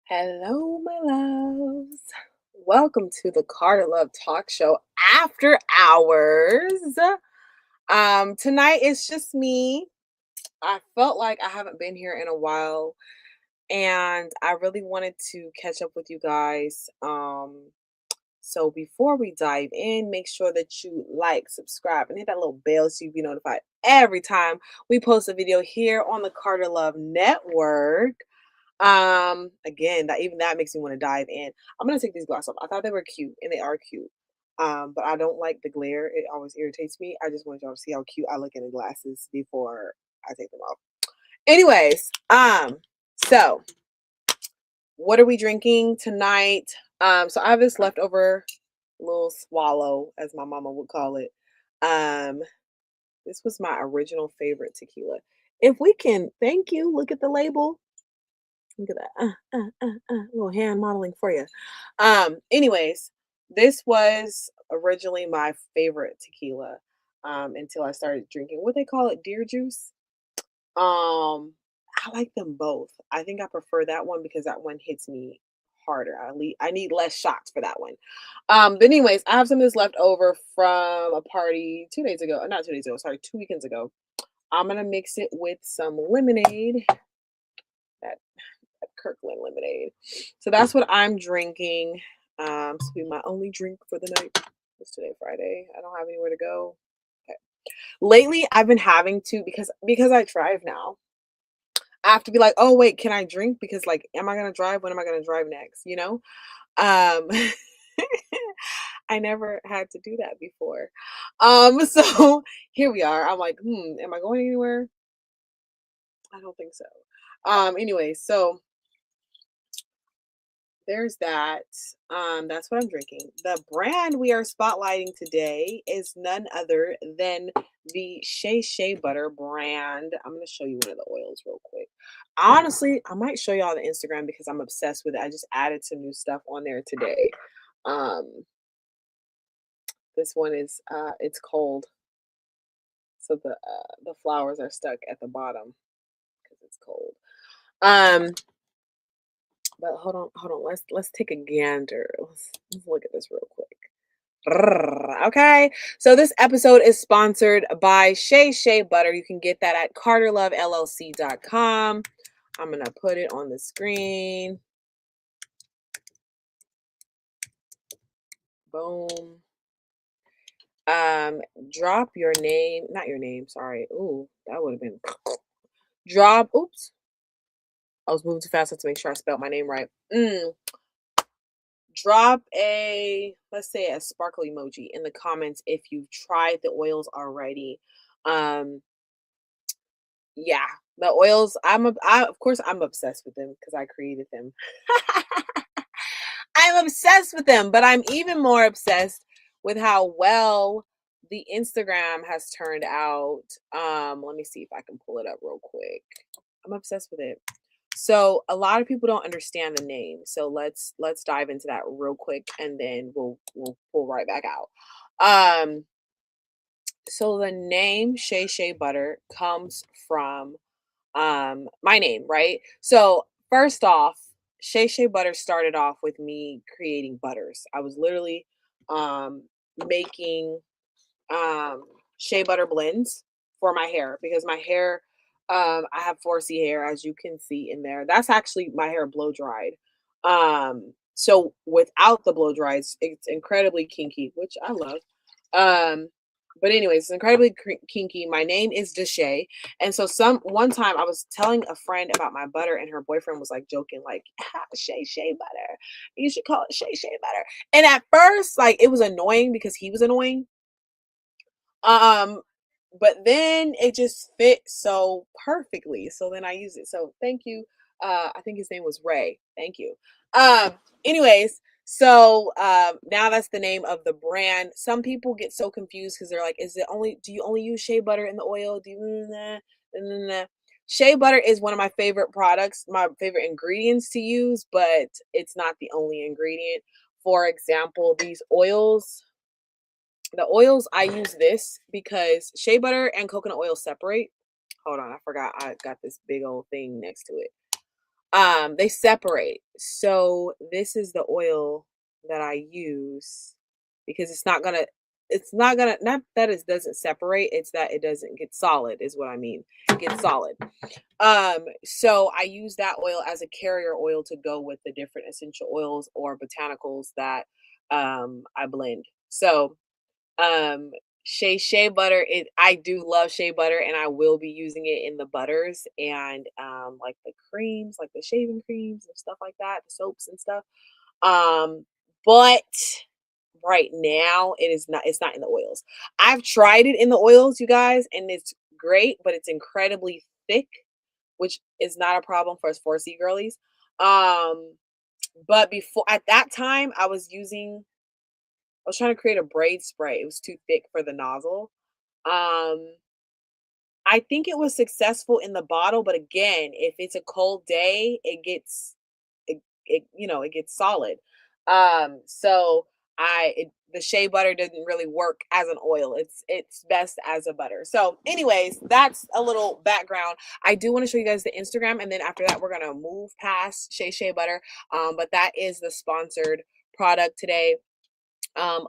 Hello, my loves. Welcome to the Carter Love Talk Show after hours. Tonight it's just me. I felt like I haven't been here in a while, and I really wanted to catch up with you guys. So before we dive in, make sure that you like, subscribe, and hit that little bell so you'll be notified every time we post a video here on the Carter Love Network. Again, that makes me want to dive in. I'm gonna take these glasses off. I thought they were cute, and they are cute. But I don't like the glare. It always irritates me. I just want y'all to see how cute I look in the glasses before I take them off. Anyways, so what are we drinking tonight? So I have this leftover little swallow, as my mama would call it. Um, this was my original favorite tequila. If we can, thank you. Look at the label. Look at that. Little hand modeling for you. Anyways, this was originally my favorite tequila until I started drinking what they call it, deer juice. I like them both. I think I prefer that one because that one hits me harder. I need less shots for that one. But anyways, I have some of this left over from a party 2 days ago. Not 2 days ago, sorry, 2 weekends ago. I'm gonna mix it with some lemonade. That Kirkland lemonade. So that's what I'm drinking. This will be my only drink for the night. It's today Friday. I don't have anywhere to go. Okay. Lately, I've been having to because I drive now. I have to be like, oh wait, can I drink? Because like, am I gonna drive? When am I gonna drive next? Um, I never had to do that before. So here we are. I'm like, am I going anywhere? I don't think so. Anyway, so there's that. That's what I'm drinking. The brand we are spotlighting today is none other than the Shea Butter brand. I'm going to show you one of the oils real quick. Honestly, I might show y'all the Instagram because I'm obsessed with it. I just added some new stuff on there today. Um, this one is it's cold, so the flowers are stuck at the bottom because it's cold. Um, but hold on. Let's take a gander. Let's look at this real quick. Okay, so this episode is sponsored by Shea Butter. You can get that at carterlovellc.com. I'm gonna put it on the screen. Boom. Drop your name, not your name, sorry. Ooh, that would have been oops. I was moving too fast to make sure I spelled my name right. Drop let's say a sparkle emoji in the comments if you've tried the oils already. Um, yeah, the oils, of course I'm obsessed with them because I created them. I'm obsessed with them, but I'm even more obsessed with how well the Instagram has turned out. Let me see if I can pull it up real quick. I'm obsessed with it. So a lot of people don't understand the name. So let's dive into that real quick and then we'll pull right back out. So the name Shea Butter comes from my name, right? So first off, Shea Butter started off with me creating butters. I was literally um making um shea butter blends for my hair because my hair, I have 4C hair, as you can see in there. That's actually my hair blow dried. So without the blow dry, it's incredibly kinky, which I love. um but anyways, it's incredibly kinky. My name is Deshay. And so one time I was telling a friend about my butter and her boyfriend was like joking, like, Shea Butter. You should call it Shea Butter. And at first, like, it was annoying because he was annoying. Um, but then it just fit so perfectly. So then I used it. So thank you. I think his name was Ray. Thank you. Um, anyways, so now that's the name of the brand. Some people get so confused because they're like, do you only use shea butter in the oil? Do you Shea butter is one of my favorite products, my favorite ingredients to use, but it's not the only ingredient. For example, the oils, I use this because shea butter and coconut oil separate. Hold on, I forgot I got this big old thing next to it. They separate. So this is the oil that I use because it's not gonna not that it doesn't separate, it's that it doesn't get solid is what I mean. Get solid. So I use that oil as a carrier oil to go with the different essential oils or botanicals that I blend. So shea butter, I do love shea butter and I will be using it in the butters and like the creams, like the shaving creams and stuff like that, the soaps and stuff. Um but right now it's not in the oils. I've tried it in the oils, you guys, and it's great, but it's incredibly thick, which is not a problem for us 4C girlies. Um but before at that time I was trying to create a braid spray. It was too thick for the nozzle. Um, I think it was successful in the bottle, but again, if it's a cold day, it gets solid. So the shea butter doesn't really work as an oil. It's best as a butter. So, anyways, that's a little background. I do want to show you guys the Instagram, and then after that, we're gonna move past shea butter. But that is the sponsored product today.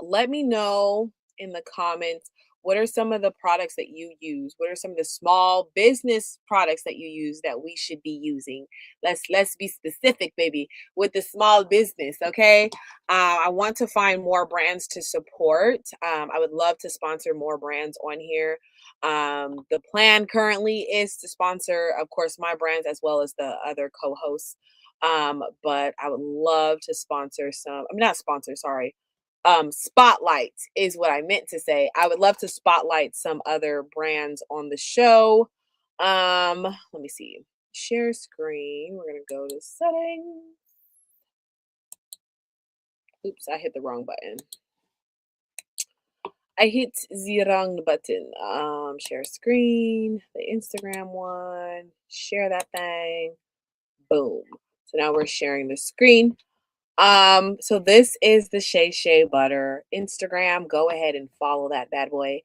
Let me know in the comments what are some of the products that you use? What are some of the small business products that you use that we should be using? Let's be specific, baby, with the small business, okay? I want to find more brands to support. I would love to sponsor more brands on here. The plan currently is to sponsor, of course, my brands as well as the other co-hosts. But I would love to sponsor some. I mean, not sponsor, sorry, spotlight is what I meant to say. I would love to spotlight some other brands on the show. Let me see. Share screen. We're gonna go to settings. Oops, I hit the wrong button. I hit the wrong button. Share screen, the Instagram one, share that thing. Boom. So now we're sharing the screen. So this is the Shea Butter Instagram. Go ahead and follow that bad boy.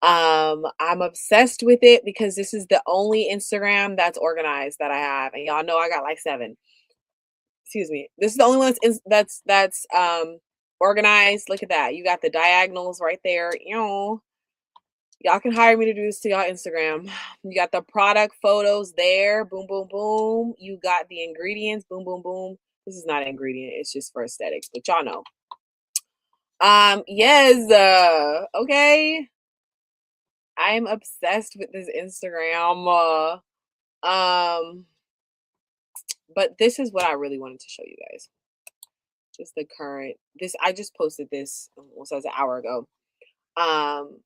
I'm obsessed with it because this is the only Instagram that's organized that I have. And y'all know I got like 7. Excuse me. This is the only one that's organized. Look at that. You got the diagonals right there. Y'all can hire me to do this to y'all Instagram. You got the product photos there. Boom, boom, boom. You got the ingredients. Boom, boom, boom. This is not an ingredient. It's just for aesthetics, but y'all know. Yes. Okay. I am obsessed with this Instagram. But this is what I really wanted to show you guys. Just the current. This I just posted this almost as an hour ago. Um,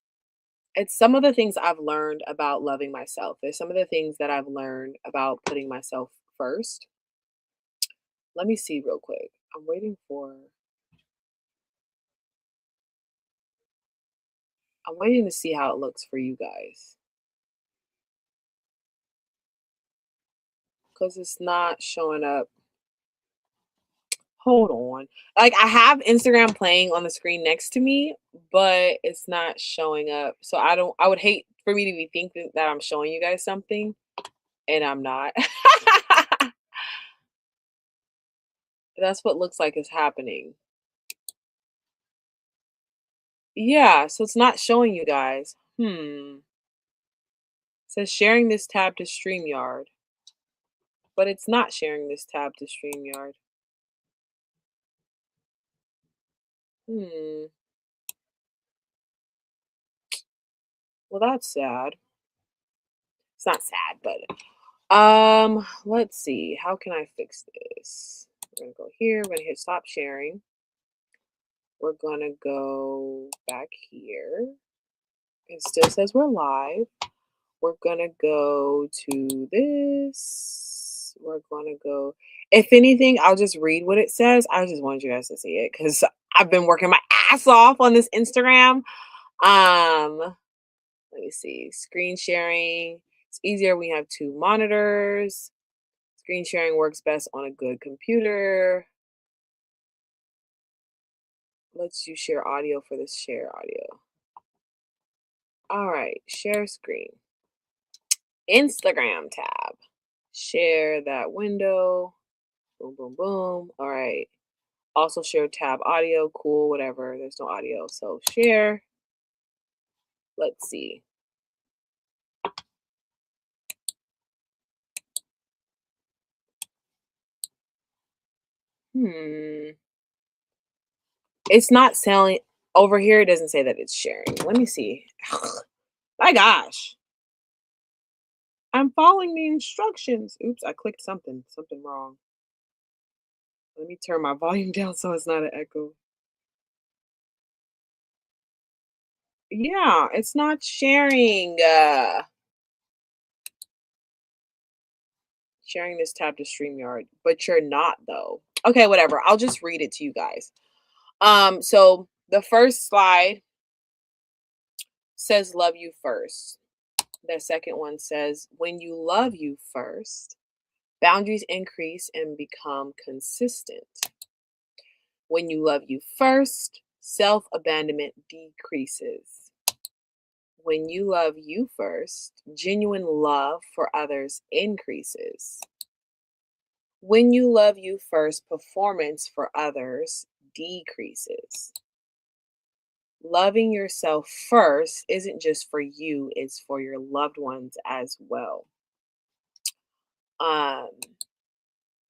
it's some of the things I've learned about loving myself. There's some of the things that I've learned about putting myself first. Let me see real quick. I'm waiting to see how it looks for you guys. Because it's not showing up. Hold on. Like I have Instagram playing on the screen next to me, but it's not showing up. So I would hate for me to be thinking that I'm showing you guys something and I'm not. That's what looks like is happening. Yeah, so it's not showing you guys. It says sharing this tab to StreamYard, but it's not sharing this tab to StreamYard. Hmm. Well, that's sad. It's not sad, but let's see. How can I fix this? We're gonna go here. We're gonna hit stop sharing. We're gonna go back here. It still says we're live. We're gonna go to this. We're gonna go. If anything, I'll just read what it says. I just wanted you guys to see it because I've been working my ass off on this Instagram. Let me see. Screen sharing. It's easier when you have 2 monitors. Screen sharing works best on a good computer. Let's you share audio for this share audio. All right, share screen. Instagram tab. Share that window. Boom, boom, boom. All right. Also share tab audio. Cool, whatever. There's no audio. So share. Let's see. Hmm. It's not selling over here. It doesn't say that it's sharing. Let me see. My gosh. I'm following the instructions. Oops, I clicked something wrong. Let me turn my volume down so it's not an echo. Yeah, it's not sharing. Sharing this tab to StreamYard, but you're not though. Okay, whatever. I'll just read it to you guys. So the first slide says love you first. The second one says when you love you first, boundaries increase and become consistent. When you love you first, self abandonment decreases. When you love you first, genuine love for others increases. When you love you first, performance for others decreases. Loving yourself first isn't just for you, it's for your loved ones as well. Um,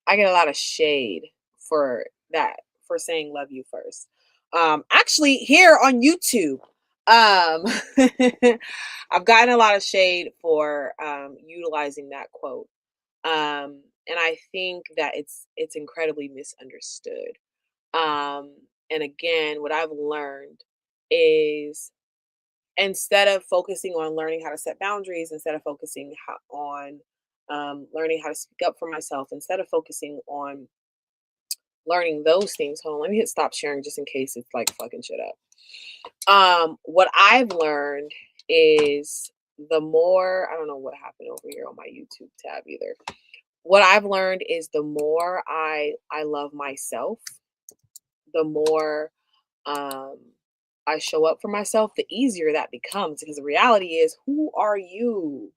I get a lot of shade for that, for saying love you first. Actually, here on YouTube, um, I've gotten a lot of shade for utilizing that quote. And I think that it's incredibly misunderstood. And again, what I've learned is instead of focusing on learning how to set boundaries, instead of focusing on learning how to speak up for myself, instead of focusing on learning those things. Hold on, let me hit stop sharing just in case it's like fucking shit up. What I've learned is the more I don't know what happened over here on my YouTube tab either. What I've learned is the more I love myself, the more um I show up for myself, the easier that becomes because the reality is who are you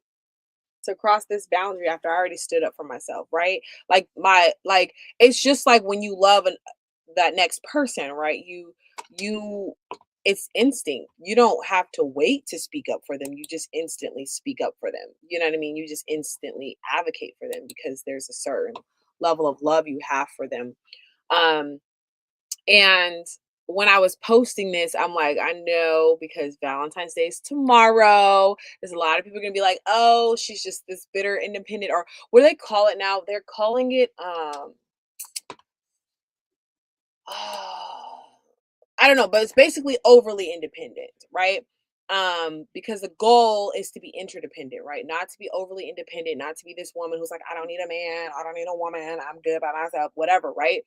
to cross this boundary after I already stood up for myself, right? Like it's just like when you love that next person, right? You it's instinct. You don't have to wait to speak up for them. You just instantly speak up for them. You know what I mean? You just instantly advocate for them because there's a certain level of love you have for them. Um and when I was posting this, I'm like, I know because Valentine's Day is tomorrow. There's a lot of people gonna be like, oh, she's just this bitter independent, or what do they call it now? They're calling it oh, I don't know, but it's basically overly independent, right? Because the goal is to be interdependent, right? Not to be overly independent, not to be this woman who's like, I don't need a man, I don't need a woman, I'm good by myself, whatever, right?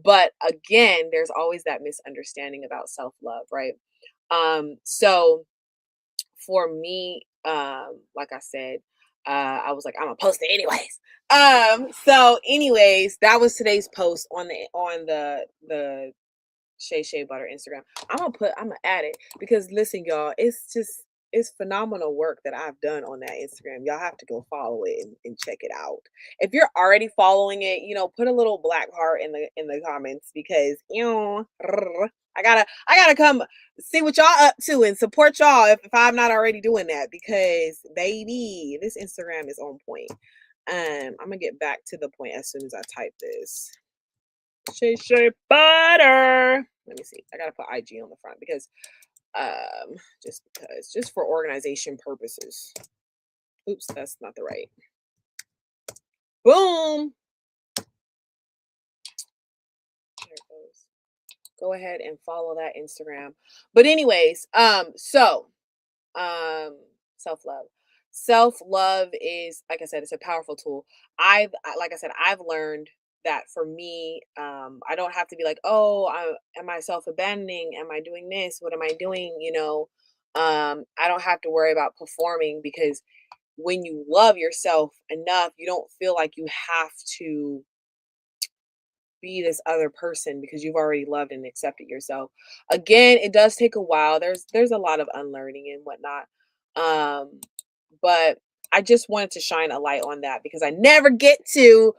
But again, there's always that misunderstanding about self-love, right? So for me, like I said, I was like, I'm gonna post it anyways. So anyways, that was today's post on the Shay Shay Butter Instagram. I'm gonna add it because listen, y'all, it's phenomenal work that I've done on that Instagram. Y'all have to go follow it and check it out. If you're already following it, put a little black heart in the comments because I gotta come see what y'all up to and support y'all if I'm not already doing that because baby, this Instagram is on point. I'm gonna get back to the point as soon as I type this. Shay Shay Butter. Let me see. I gotta put IG on the front because just for organization purposes. Oops, that's not the right. Boom. There it goes. Go ahead and follow that Instagram. But anyways, um self-love. Self-love is, like I said, it's a powerful tool. Like I said, I've learned that for me, I don't have to be like, oh, am I self-abandoning, am I doing this, what am I doing, I don't have to worry about performing because when you love yourself enough, you don't feel like you have to be this other person because you've already loved and accepted yourself. Again, it does take a while. There's a lot of unlearning and whatnot. Um, but I just wanted to shine a light on that because I never get to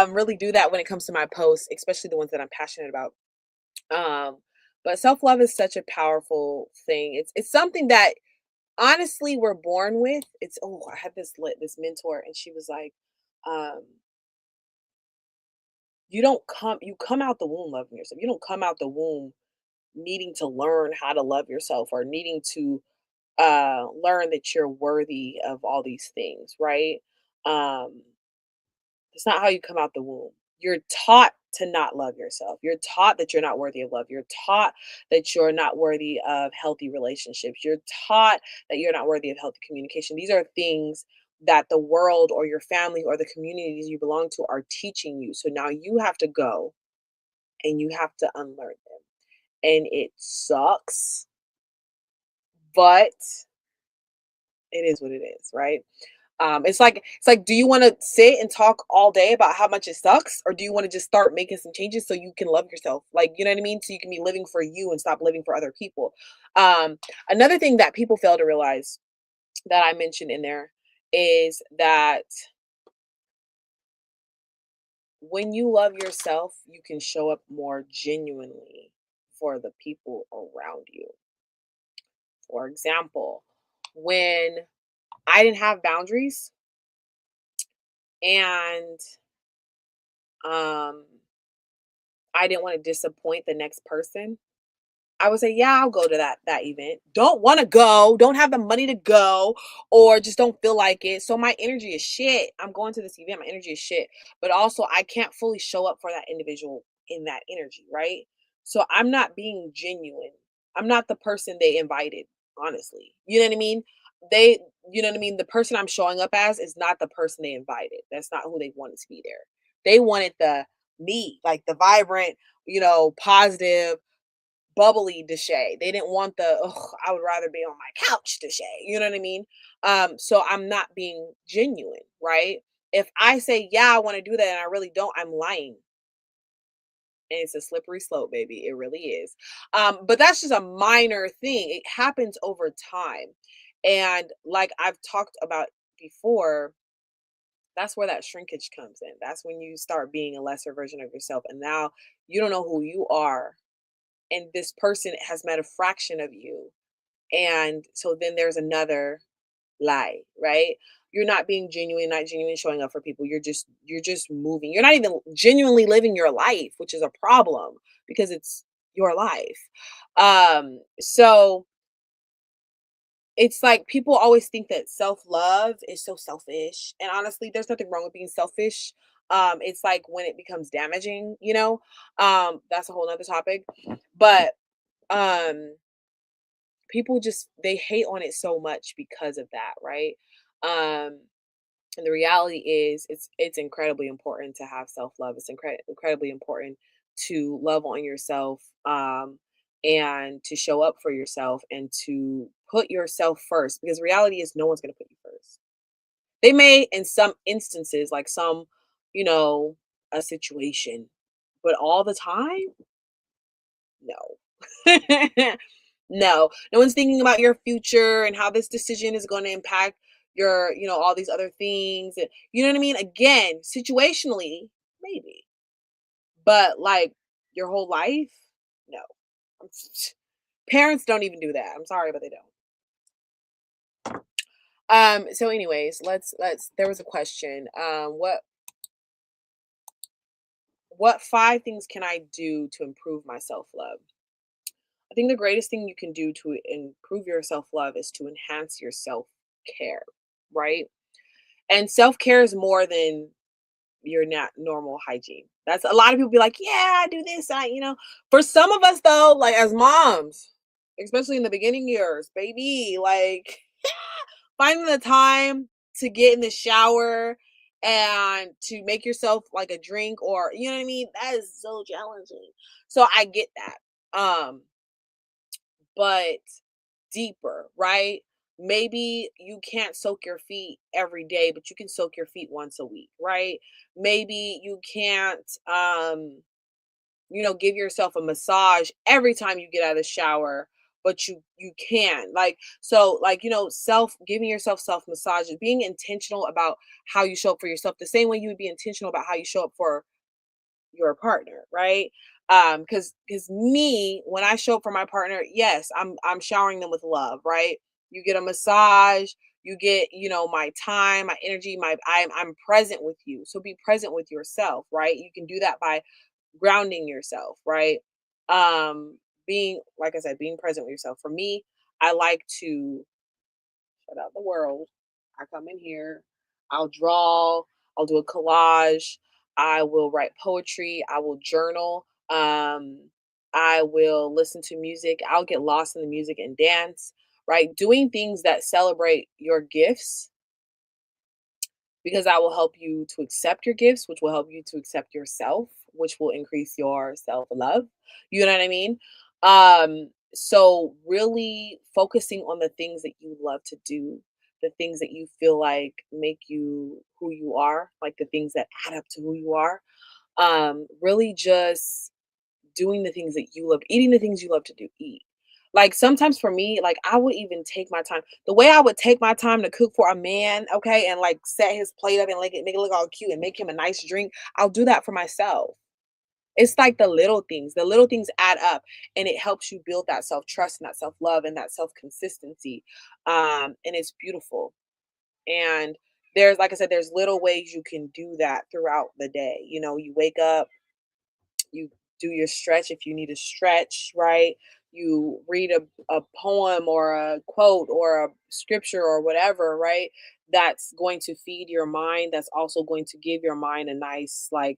really do that when it comes to my posts, especially the ones that I'm passionate about. Um, but self-love is such a powerful thing. It's something that honestly we're born with. It's oh, I had this mentor and she was like, um, you come out the womb loving yourself. You don't come out the womb needing to learn how to love yourself or needing to learn that you're worthy of all these things, right? Um, it's not how you come out the womb. You're taught to not love yourself. You're taught that you're not worthy of love. You're taught that you're not worthy of healthy relationships. You're taught that you're not worthy of healthy communication. These are things that the world or your family or the communities you belong to are teaching you. So now you have to go and you have to unlearn them. And it sucks, but it is what it is, right? It's like, do you want to sit and talk all day about how much it sucks, or do you want to just start making some changes so you can love yourself? Like, you know what I mean? So you can be living for you and stop living for other people. Um, Another thing that people fail to realize that I mentioned in there is that when you love yourself, you can show up more genuinely for the people around you. For example, when I didn't have boundaries and um I didn't want to disappoint the next person, I would say, "Yeah, I'll go to that event." Don't want to go, don't have the money to go, or just don't feel like it. So my energy is shit. I'm going to this event, my energy is shit. But also I can't fully show up for that individual in that energy, right? So I'm not being genuine. I'm not the person they invited, honestly. You know what I mean? They you know what I mean? The person I'm showing up as is not the person they invited. That's not who they wanted to be there. They wanted the me, like the vibrant, positive, bubbly Deshay. They didn't want the, "Ugh, I would rather be on my couch Deshay." You know what I mean? So I'm not being genuine, right? If I say, yeah, I want to do that and I really don't, I'm lying. And it's a slippery slope, baby. It really is. But that's just a minor thing. It happens over time. And like I've talked about before, that's where that shrinkage comes in. That's when you start being a lesser version of yourself. And now you don't know who you are, and this person has met a fraction of you, and so then there's another lie, right? You're not being genuine, not genuine showing up for people. You're just moving. You're not even genuinely living your life, which is a problem because it's your life. So it's like people always think that self-love is so selfish, and honestly there's nothing wrong with being selfish. It's like when it becomes damaging, that's a whole nother topic. But um people just they hate on it so much because of that, right? um and the reality is it's incredibly important to have self-love. It's incredibly important to love on yourself, and to show up for yourself and to put yourself first, because reality is no one's going to put you first. They may in some instances, like some, you know a situation, but all the time, no. No, no one's thinking about your future and how this decision is going to impact your, all these other things. And you know what I mean? Again, situationally, maybe, but like your whole life, no. Parents don't even do that. I'm sorry, but they don't. So anyways, let's there was a question. What five things can I do to improve my self-love? I think the greatest thing you can do to improve your self-love is to enhance your self-care, right? And self-care is more than your not normal hygiene. That's a lot of people be like, "Yeah, I do this, For some of us though, like as moms, especially in the beginning years, baby, like finding the time to get in the shower and to make yourself like a drink, or you know what I mean? That is so challenging. So I get that. But deeper, right? Maybe you can't soak your feet every day, but you can soak your feet once a week, right? Maybe you can't give yourself a massage every time you get out of the shower, but you can. Like, so like, self giving yourself self massages, being intentional about how you show up for yourself, the same way you would be intentional about how you show up for your partner, right? Because me, when I show up for my partner, yes, I'm showering them with love, right? You get a massage, you get, my time, my energy, I'm present with you. So be present with yourself, right? You can do that by grounding yourself, right? Um, being, like I said, being present with yourself. For me, I like to shut out the world. I come in here, I'll draw, I'll do a collage, I will write poetry, I will journal, I will listen to music, I'll get lost in the music and dance, right? Doing things that celebrate your gifts, because that will help you to accept your gifts, which will help you to accept yourself, which will increase your self love. You know what I mean? So really focusing on the things that you love to do, the things that you feel like make you who you are, like the things that add up to who you are. Really just doing the things that you love, eating the things you love to do, eat. Like sometimes for me, like I would even take my time. The way I would take my time to cook for a man, okay, and like set his plate up and like make it look all cute and make him a nice drink, I'll do that for myself. It's like the little things. The little things add up and it helps you build that self-trust and that self-love and that self-consistency. And it's beautiful. And there's, like I said, there's little ways you can do that throughout the day. You wake up, you do your stretch if you need a stretch, right? You read a poem or a quote or a scripture or whatever, right? That's going to feed your mind. That's also going to give your mind a nice, like,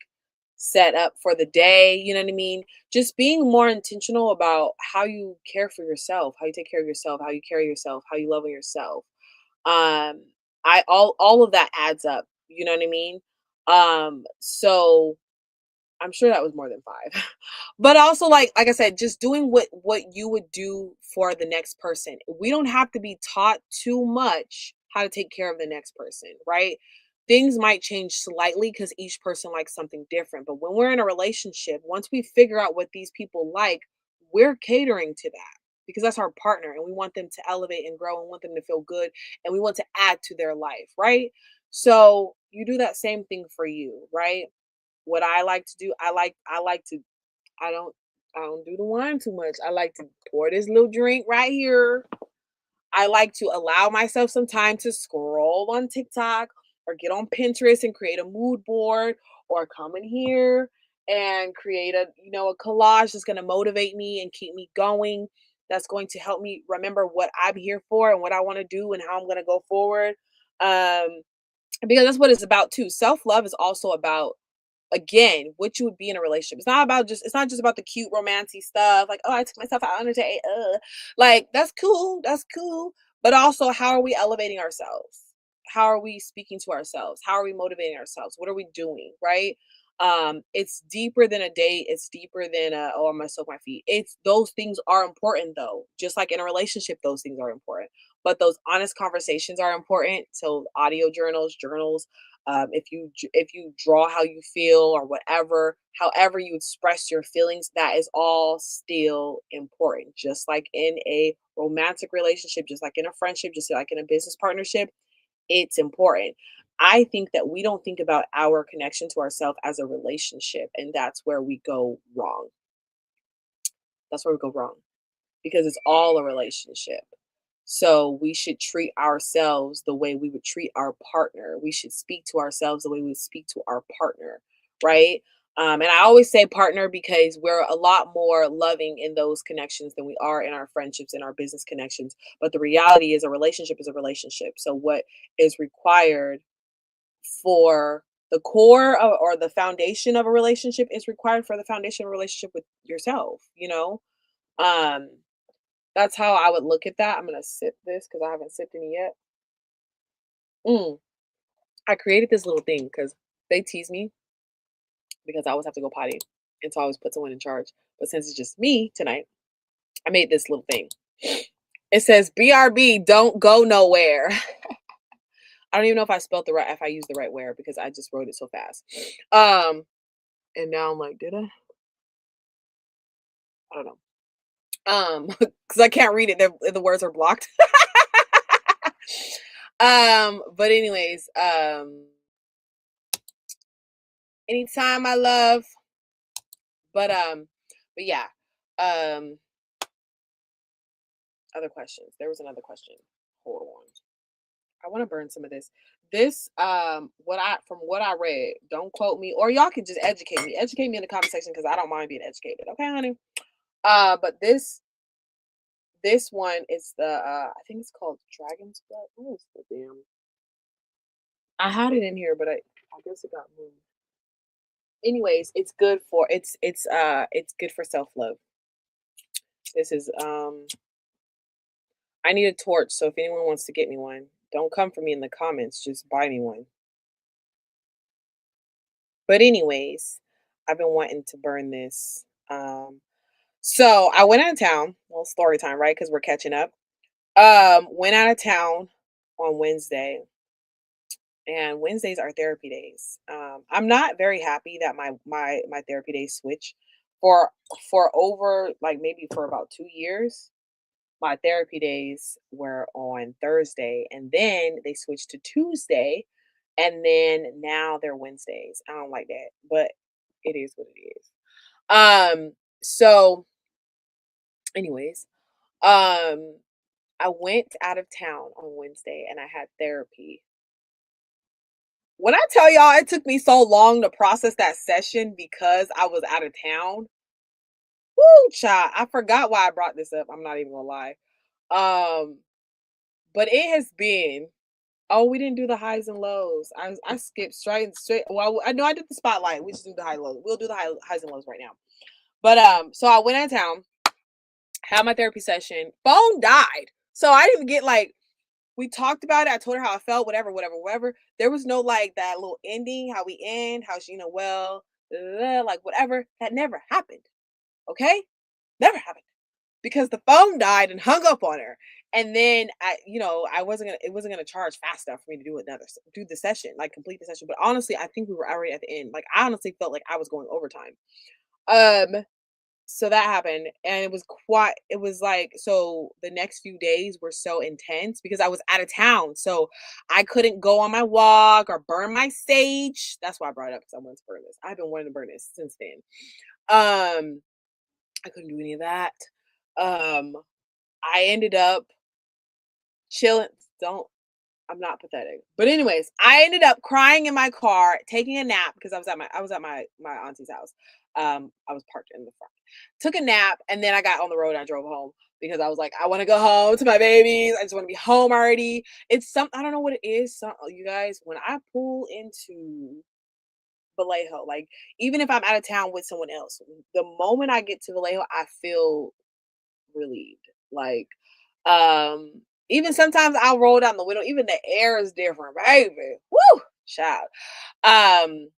set up for the day. You know what I mean? Just being more intentional about how you care for yourself, how you take care of yourself, how you carry yourself, how you love on yourself. Um, all of that adds up. You know what I mean? So I'm sure that was more than 5. But also, like I said, just doing what you would do for the next person. We don't have to be taught too much how to take care of the next person, right? Things might change slightly because each person likes something different. But when we're in a relationship, once we figure out what these people like, we're catering to that because that's our partner and we want them to elevate and grow and want them to feel good and we want to add to their life, right? So you do that same thing for you, right? What I like to do, I like to I don't I don't do the wine too much. I like to pour this little drink right here. I like to allow myself some time to scroll on TikTok or get on Pinterest and create a mood board or come in here and create a collage that's going to motivate me and keep me going. That's going to help me remember what I'm here for and what I want to do and how I'm going to go forward. Um, because that's what it's about too. Self love is also about, again, what you would be in a relationship. It's not just about the cute romancy stuff, like, oh, I took myself out on a date. Like, that's cool. That's cool. But also, how are we elevating ourselves? How are we speaking to ourselves? How are we motivating ourselves? What are we doing? Right? It's deeper than a date, it's deeper than oh, I'm gonna soak my feet. It's those things are important though. Just like in a relationship, those things are important. But those honest conversations are important. So audio journals, if you draw how you feel or whatever, however you express your feelings, that is all still important. Just like in a romantic relationship, just like in a friendship, just like in a business partnership, it's important. I think that we don't think about our connection to ourselves as a relationship, and that's where we go wrong. That's where we go wrong because it's all a relationship. So we should treat ourselves the way we would treat our partner. We should speak to ourselves the way we would speak to our partner, right? And I always say partner because we're a lot more loving in those connections than we are in our friendships and our business connections. But the reality is, a relationship is a relationship. So what is required for the core of, or the foundation of a relationship is required for the foundation of a relationship with yourself. Um, that's how I would look at that. I'm gonna sip this because I haven't sipped any yet. Mm. I created this little thing because they tease me because I always have to go potty, and so I always put someone in charge. But since it's just me tonight, I made this little thing. It says BRB, don't go nowhere. I don't even know if I spelled the right, if I used the right where because I just wrote it so fast. Um, and now I'm like, did I? I don't know. Because I can't read it. The words are blocked. But anyways, anytime I love, but but yeah, um, other questions. There was another question. Hold on. I want to burn some of this. This, from what I read, don't quote me, or y'all can just educate me. Educate me in the comment section because I don't mind being educated. Okay, honey. But this one is the I think it's called Dragon's Blood. What is the damn? I had it in here, but I guess it got moved. Anyways, it's good for self-love. This is I need a torch, so if anyone wants to get me one, don't come for me in the comments, just buy me one. But anyways, I've been wanting to burn this. So I went out of town. Well, story time, right? Because we're catching up. Went out of town on Wednesday, and Wednesdays are therapy days. I'm not very happy that my therapy days switch for over like maybe for about 2 years. My therapy days were on Thursday, and then they switched to Tuesday, and then now they're Wednesdays. I don't like that, but it is what it is. So anyways, um I went out of town on Wednesday and I had therapy. When I tell y'all it took me so long to process that session because I was out of town. Woo, child, I forgot why I brought this up. I'm not even gonna lie. Um, but it has been. Oh, we didn't do the highs and lows. I skipped straight. Well, I know I did the spotlight. We just do the high lows. We'll do the highs and lows right now. But so I went out of town, had my therapy session. Phone died, so I didn't get like. We talked about it. I told her how I felt, whatever, whatever, whatever. There was no like that little ending, how we end, how she, well, like whatever. That never happened. Okay, never happened because the phone died and hung up on her. And then I wasn't gonna, it wasn't gonna charge fast enough for me to do the session, like complete the session. But honestly, I think we were already at the end. Like I honestly felt like I was going overtime. Um, so that happened, and it was like, so the next few days were so intense because I was out of town, so I couldn't go on my walk or burn my sage. That's why I brought it up, because I wanted to burn this. I've been wanting to burn this since then. I couldn't do any of that. um I ended up chilling. Don't I'm not pathetic. But anyways, I ended up crying in my car, taking a nap because I was at my auntie's house. I was parked in the front. Took a nap, and then I got on the road and I drove home because I was like, I want to go home to my babies. I just want to be home already. I don't know what it is. You guys, when I pull into Vallejo, like even if I'm out of town with someone else, the moment I get to Vallejo, I feel relieved. Like, um, even sometimes I'll roll down the window. Even the air is different, baby. Woo, child. Um,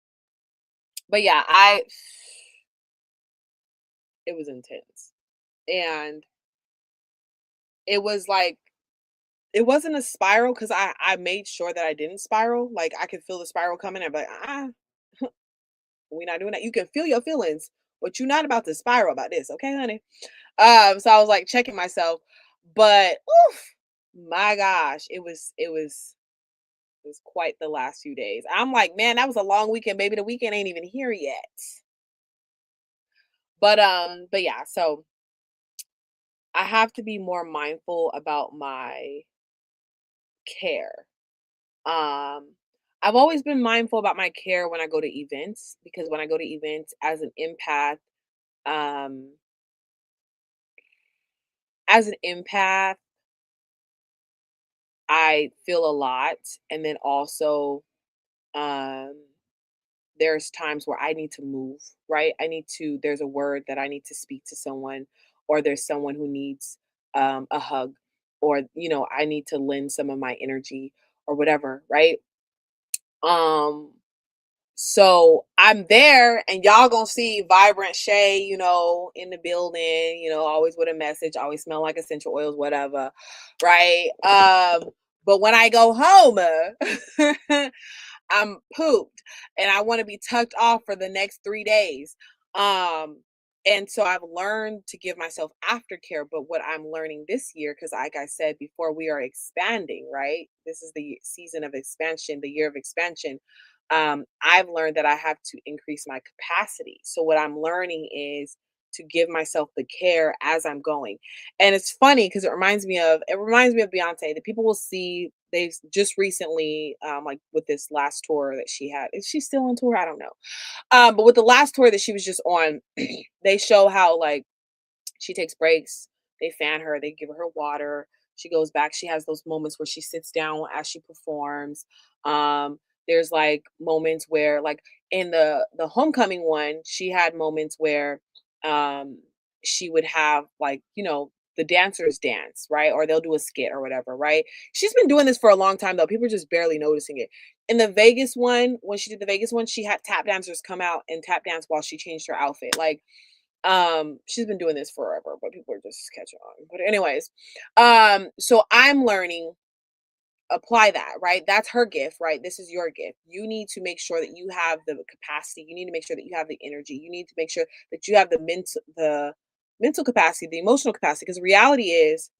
but yeah, it was intense, and it was like it wasn't a spiral because I made sure that I didn't spiral. Like I could feel the spiral coming. I'm like, we're not doing that. You can feel your feelings, but you're not about to spiral about this, okay, honey? So I was like checking myself, but oof, my gosh, it was quite the last few days. I'm like, man, that was a long weekend, baby. The weekend ain't even here yet. But yeah, so I have to be more mindful about my care. Um, I've always been mindful about my care when I go to events because when I go to events as an empath, um, as an empath, I feel a lot, and then also um there's times where I need to move, right? There's a word that I need to speak to someone, or there's someone who needs a hug, or, I need to lend some of my energy or whatever, right? Um, so I'm there and y'all gonna see vibrant Shay, in the building, always with a message, always smell like essential oils, whatever, right? But when I go home, I'm pooped and I want to be tucked off for the next 3 days. Um, And so I've learned to give myself aftercare, but what I'm learning this year, because like I said before, we are expanding, right? This is the season of expansion, the year of expansion. I've learned that I have to increase my capacity. So what I'm learning is to give myself the care as I'm going. And it's funny because it reminds me of Beyonce. That people will see they've just recently, like with this last tour that she had. Is she still on tour? I don't know. But with the last tour that she was just on, they show how like she takes breaks, they fan her, they give her water, she goes back, she has those moments where she sits down as she performs. There's like moments where like in the homecoming one, she had moments where um she would have like, the dancers dance, right? Or they'll do a skit or whatever, right? She's been doing this for a long time though. People are just barely noticing it. In the Vegas one, when she did the Vegas one, she had tap dancers come out and tap dance while she changed her outfit. Like, she's been doing this forever, but people are just catching on. But anyways, so I'm learning, apply that, right? That's her gift, right? This is your gift. You need to make sure that you have the capacity. You need to make sure that you have the energy. You need to make sure that you have the mental capacity, the emotional capacity. Because reality is,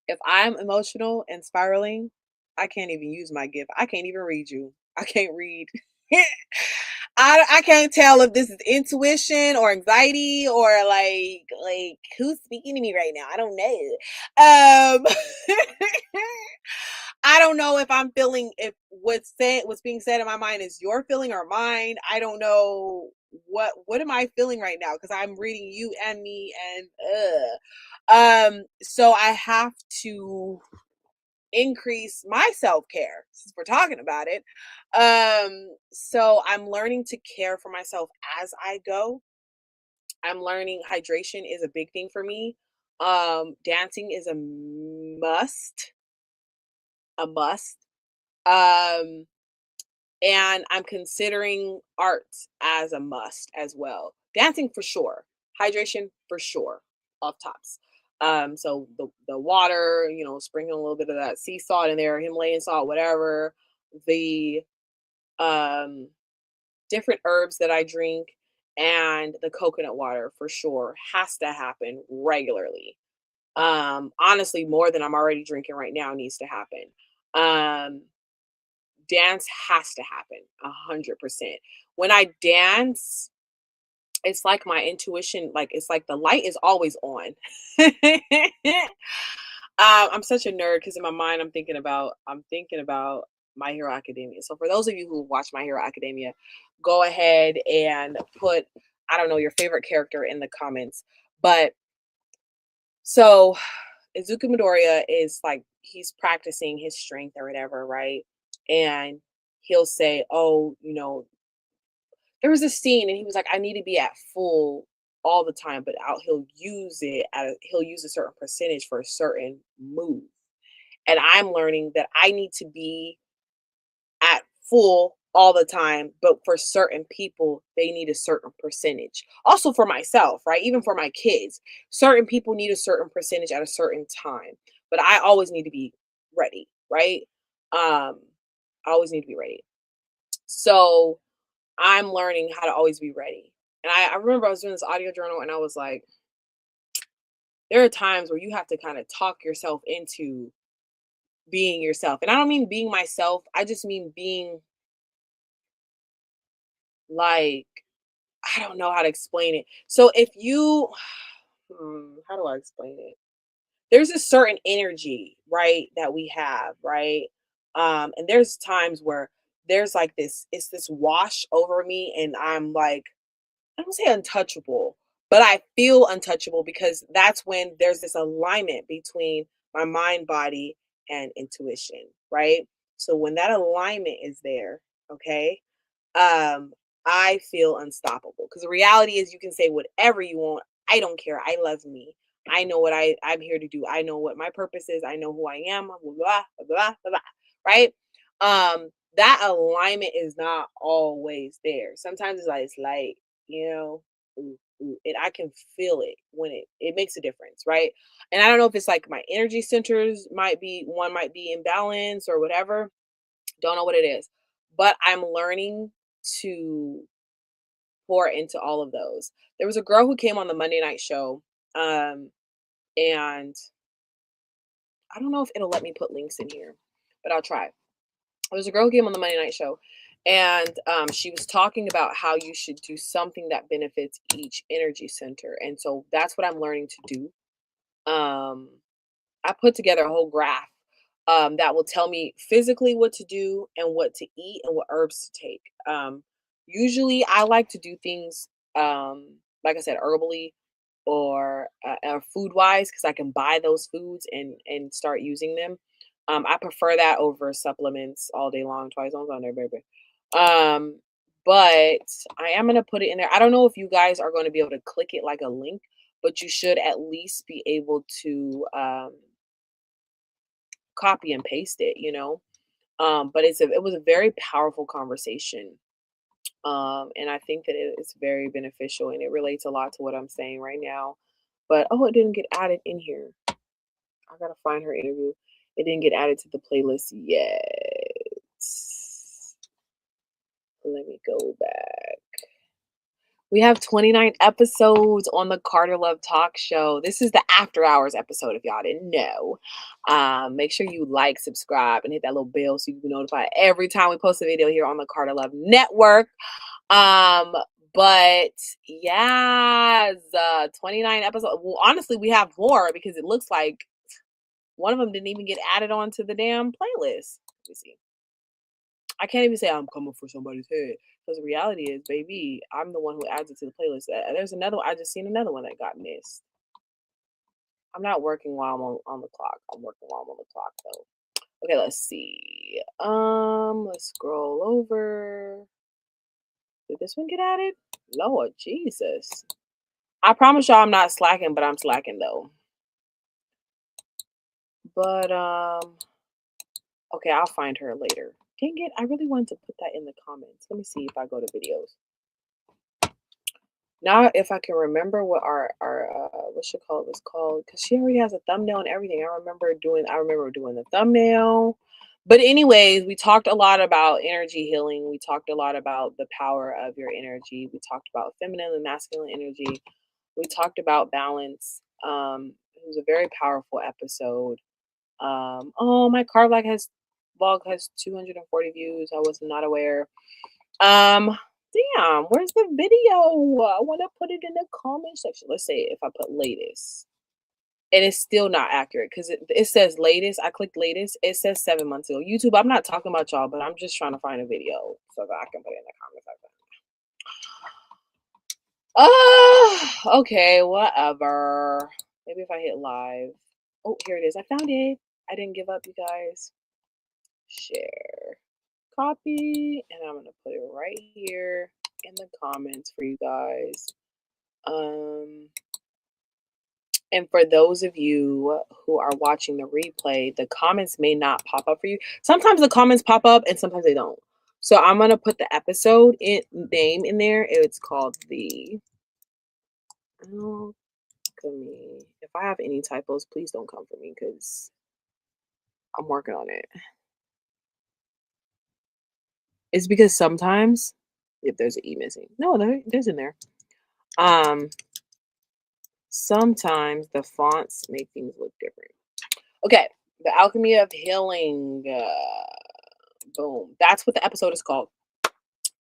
if I'm emotional and spiraling, I can't even use my gift. I can't even read you. I can't read. I can't tell if this is intuition or anxiety or like who's speaking to me right now. I don't know. I don't know if I'm feeling, if what's being said in my mind is your feeling or mine. I don't know what am I feeling right now because I'm reading you and me and so I have to increase my self-care since we're talking about it. So I'm learning to care for myself as I go. I'm learning hydration is a big thing for me. Dancing is a must. Um, and I'm considering art as a must as well. Dancing for sure, hydration for sure, off tops. So the water, sprinkling a little bit of that sea salt in there, Himalayan salt, whatever. The um different herbs that I drink and the coconut water for sure has to happen regularly. Honestly, more than I'm already drinking right now needs to happen. Um, Dance has to happen 100%. When I dance, it's like my intuition, like it's like the light is always on. I'm such a nerd because in my mind I'm thinking about My Hero Academia. So for those of you who watch My Hero Academia, go ahead and put, I don't know, your favorite character in the comments. But so Izuku Midoriya is like he's practicing his strength or whatever, right? And he'll say, "Oh, there was a scene and he was like, I need to be at full all the time, but out he'll use a certain percentage for a certain move. And I'm learning that I need to be at full all the time, but for certain people, they need a certain percentage. Also for myself, right? Even for my kids, certain people need a certain percentage at a certain time, but I always need to be ready, right? I always need to be ready. So I'm learning how to always be ready. And I remember I was doing this audio journal and I was like, there are times where you have to kind of talk yourself into being yourself. And I don't mean being myself, I just mean being like, I don't know how to explain it. So if you, how do I explain it? There's a certain energy, right, that we have, right? And there's times where there's like it's this wash over me and I'm like, I don't say untouchable, but I feel untouchable because that's when there's this alignment between my mind, body, and intuition, right? So when that alignment is there, okay, um, I feel unstoppable because the reality is you can say whatever you want. I don't care. I love me. I know what I'm here to do. I know what my purpose is. I know who I am. Blah blah blah blah blah. Blah, right? That alignment is not always there. Sometimes it's like you know, and I can feel it when it makes a difference, right? And I don't know if it's like my energy centers might be imbalanced or whatever. Don't know what it is, but I'm learning to pour into all of those. There was a girl who came on the Monday night show, and I don't know if it'll let me put links in here, but I'll try. There was a girl who came on the Monday night show, and she was talking about how you should do something that benefits each energy center, and so that's what I'm learning to do. I put together a whole graph that will tell me physically what to do and what to eat and what herbs to take. Usually, I like to do things, like I said, herbally or food wise because I can buy those foods and start using them. I prefer that over supplements all day long, twice on there, baby. Um, but I am gonna put it in there. I don't know if you guys are going to be able to click it like a link, but you should at least be able to copy and paste it, you know. But it was a very powerful conversation. And I think that it's very beneficial and it relates a lot to what I'm saying right now. But oh, it didn't get added in here. I gotta find her interview. It didn't get added to the playlist yet. Let me go back. We have 29 episodes on the Carter Love Talk Show. This is the after hours episode, if y'all didn't know. Make sure you like, subscribe, and hit that little bell so you can be notified every time we post a video here on the Carter Love Network. Um, but yeah, the 29 episodes. Well, honestly, we have more because it looks like one of them didn't even get added onto the damn playlist. Let me see. I can't even say I'm coming for somebody's head because the reality is, baby, I'm the one who adds it to the playlist. There's another one. I just seen another one that got missed. I'm not working while I'm on the clock. I'm working while I'm on the clock though. Okay, let's see. Let's scroll over. Did this one get added? Lord Jesus. I promise y'all I'm not slacking, but I'm slacking though. But okay, I'll find her later. Dang it, I really wanted to put that in the comments. Let me see if I go to videos. Now, if I can remember what our what should call it was called, because she already has a thumbnail and everything. I remember doing the thumbnail. But anyways, we talked a lot about energy healing. We talked a lot about the power of your energy. We talked about feminine and masculine energy. We talked about balance. It was a very powerful episode. Oh, my car vlog has 240 views. I was not aware. Damn, where's the video? I want to put it in the comment section. Let's say if I put latest. And it's still not accurate because it says latest. I clicked latest. It says 7 months ago. YouTube, I'm not talking about y'all, but I'm just trying to find a video so that I can put it in the comment section. Okay, whatever. Maybe if I hit live. Oh, here it is. I found it. I didn't give up, you guys. Share. Copy. And I'm going to put it right here in the comments for you guys. And for those of you who are watching the replay, the comments may not pop up for you. Sometimes the comments pop up and sometimes they don't. So I'm going to put the episode name in there. It's called the Alchemy. If I have any typos, please don't come for me because I'm working on it. It's because sometimes if there's an E missing. No, there's in there. Sometimes the fonts make things look different. Okay, the Alchemy of Healing. Boom. That's what the episode is called.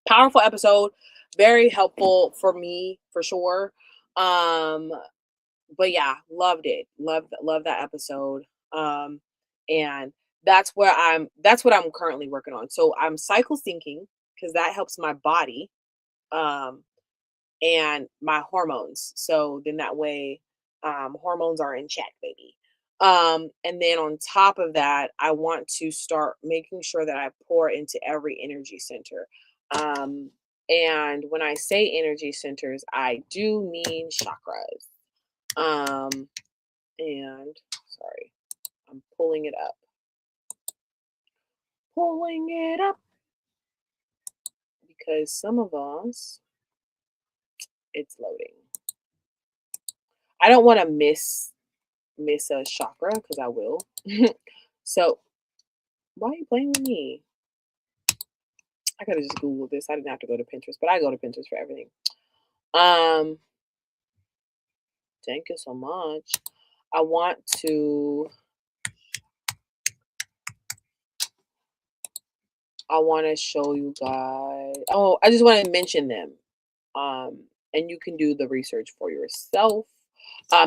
Powerful episode. Very helpful for me, for sure. But yeah, loved it. Love that episode. And that's what I'm currently working on. So I'm cycle syncing because that helps my body. And my hormones. So then that way, hormones are in check, baby. And then on top of that, I want to start making sure that I pour into every energy center. And when I say energy centers, I do mean chakras. And sorry, I'm pulling it up. Pulling it up because some of us, it's loading. I don't want to miss a chakra because I will. So why are you playing with me? I could have just Googled this. I didn't have to go to Pinterest, but I go to Pinterest for everything. Um, thank you so much. I want to I want to show you guys. Oh, I just want to mention them. And you can do the research for yourself.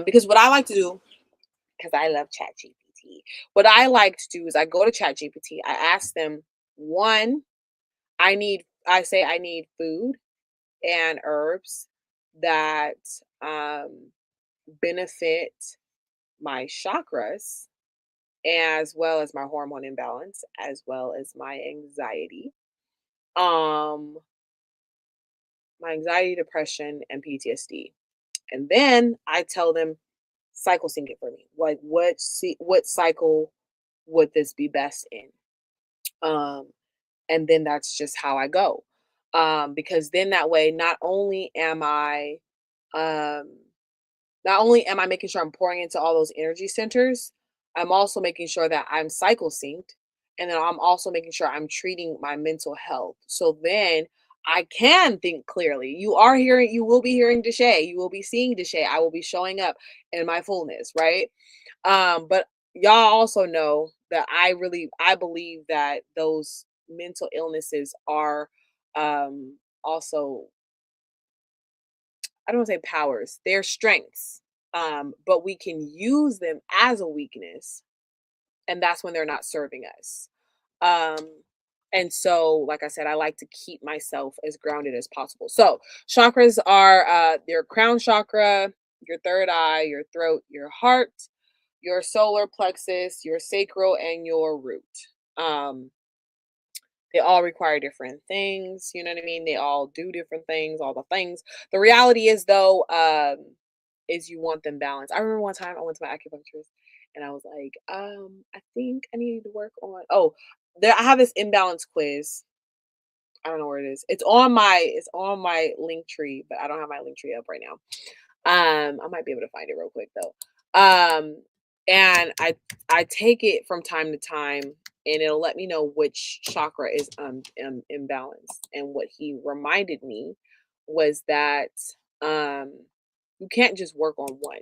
Because what I like to do, because I love ChatGPT, what I like to do is I go to ChatGPT, I ask them, one, I say I need food and herbs that um, benefit my chakras, as well as my hormone imbalance, as well as um, my anxiety, depression, and PTSD. And then I tell them cycle sync it for me. Like what cycle would this be best in? Um, and then that's just how I go. Because then that way, um, not only am I making sure I'm pouring into all those energy centers, I'm also making sure that I'm cycle synced. And then I'm also making sure I'm treating my mental health. So then I can think clearly. You will be hearing Deshay. You will be seeing Deshay. I will be showing up in my fullness, right? But y'all also know that I believe that those mental illnesses are also, I don't want to say powers, they're strengths. But we can use them as a weakness, and that's when they're not serving us. Um, and so, like I said, I like to keep myself as grounded as possible. So, chakras are your crown chakra, your third eye, your throat, your heart, your solar plexus, your sacral, and your root. Um, they all require different things. You know what I mean? They all do different things, all the things. The reality is, though, is you want them balanced. I remember one time I went to my acupuncturist and I was like, I think I need to work on. Oh, there I have this imbalance quiz. I don't know where it is. It's on my link tree, but I don't have my link tree up right now. I might be able to find it real quick though. And I take it from time to time, and it'll let me know which chakra is imbalanced. And what he reminded me was that um, you can't just work on one.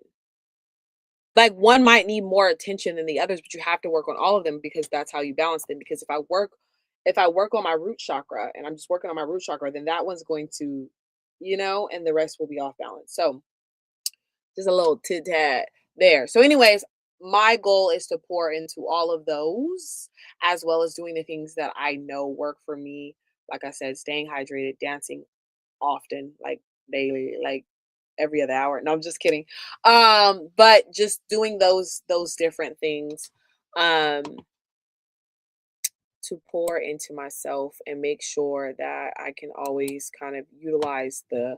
Like one might need more attention than the others, but you have to work on all of them because that's how you balance them. Because if I work on my root chakra and I'm just working on my root chakra, then that one's going to, and the rest will be off balance. So just a little tit tat there. So, anyways, my goal is to pour into all of those as well as doing the things that I know work for me. Like I said, staying hydrated, dancing often, like daily, like every other hour. No, I'm just kidding. But just doing those different things um to pour into myself and make sure that I can always kind of utilize the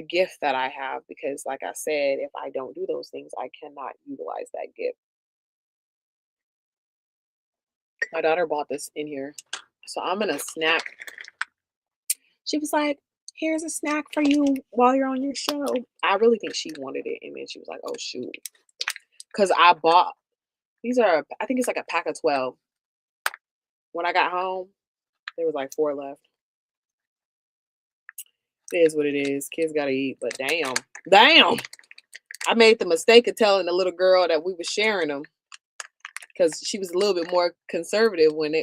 gift that I have, because like I said, if I don't do those things, I cannot utilize that gift. My daughter bought this in here. So I'm gonna snack. She was like, here's a snack for you while you're on your show. I really think she wanted it, and then she was like, oh shoot. Cause I bought these are I think it's like a pack of 12. When I got home, there was like 4 left. It is what it is. Kids gotta eat, but damn. I made the mistake of telling the little girl that we were sharing them because she was a little bit more conservative when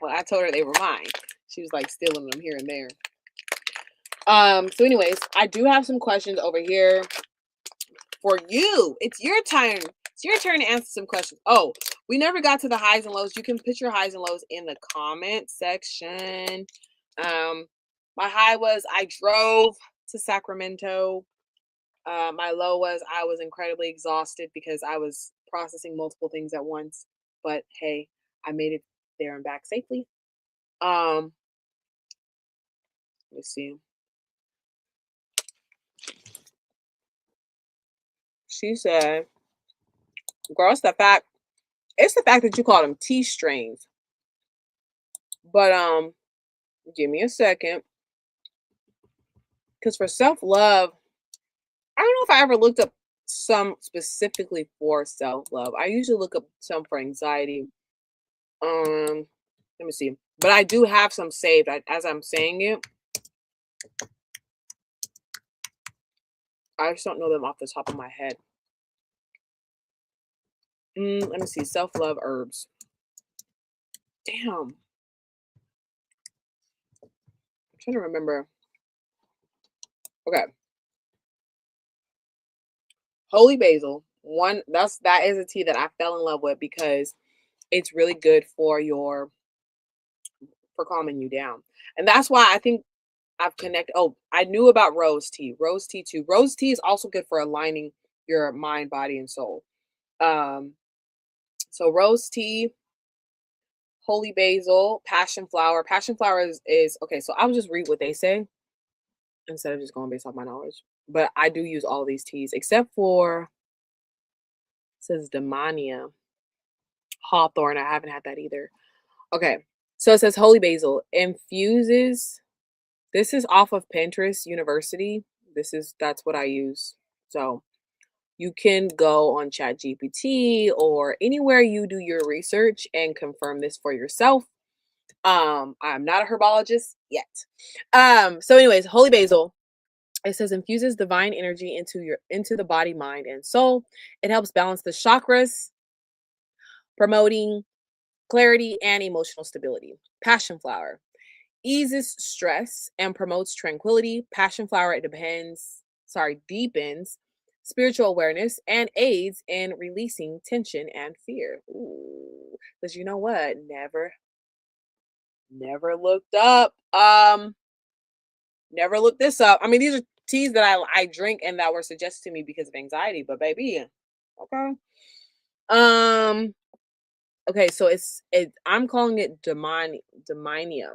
I told her they were mine. She was like stealing them here and there. So anyways, I do have some questions over here for you. It's your turn. It's your turn to answer some questions. Oh, we never got to the highs and lows. You can put your highs and lows in the comment section. My high was I drove to Sacramento. My low was I was incredibly exhausted because I was processing multiple things at once. But hey, I made it there and back safely. Um, let's see. She said, "Girl, it's the fact that you call them T strings." But give me a second, because for self love, I don't know if I ever looked up some specifically for self love. I usually look up some for anxiety. Um, let me see. But I do have some saved as I'm saying it. I just don't know them off the top of my head. Let me see. Self-love herbs. Damn. I'm trying to remember. Okay. Holy basil. That is a tea that I fell in love with because it's really good for calming you down. And that's why I think I've connected. Oh, I knew about rose tea. Rose tea too. Rose tea is also good for aligning your mind, body, and soul. Um, so rose tea, holy basil, passion flower. Passion flower is okay. So I'll just read what they say instead of just going based off my knowledge. But I do use all these teas except for it says Demania Hawthorn. I haven't had that either. Okay. So it says holy basil infuses. This is off of Pinterest University. That's what I use. So you can go on ChatGPT or anywhere you do your research and confirm this for yourself. I'm not a herbologist yet. So anyways, holy basil, it says infuses divine energy into the body, mind, and soul. It helps balance the chakras, promoting clarity and emotional stability. Passion flower eases stress and promotes tranquility. Passion flower deepens spiritual awareness and aids in releasing tension and fear. Ooh, because you know what? Never looked up. Never looked this up. I mean, these are teas that I drink and that were suggested to me because of anxiety. But baby, okay. Um. Okay, so I'm calling it demania,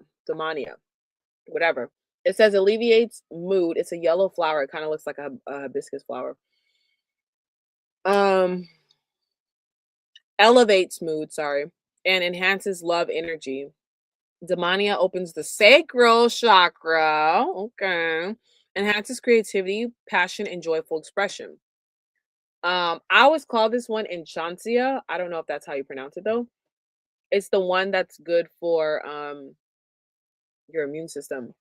whatever. It says alleviates mood. It's a yellow flower. It kind of looks like a hibiscus flower. Um, elevates mood, sorry, and enhances love energy. Demania opens the sacral chakra. Okay. Enhances creativity, passion, and joyful expression. I always call this one Enchantia. I don't know if that's how you pronounce it though. It's the one that's good for your immune system.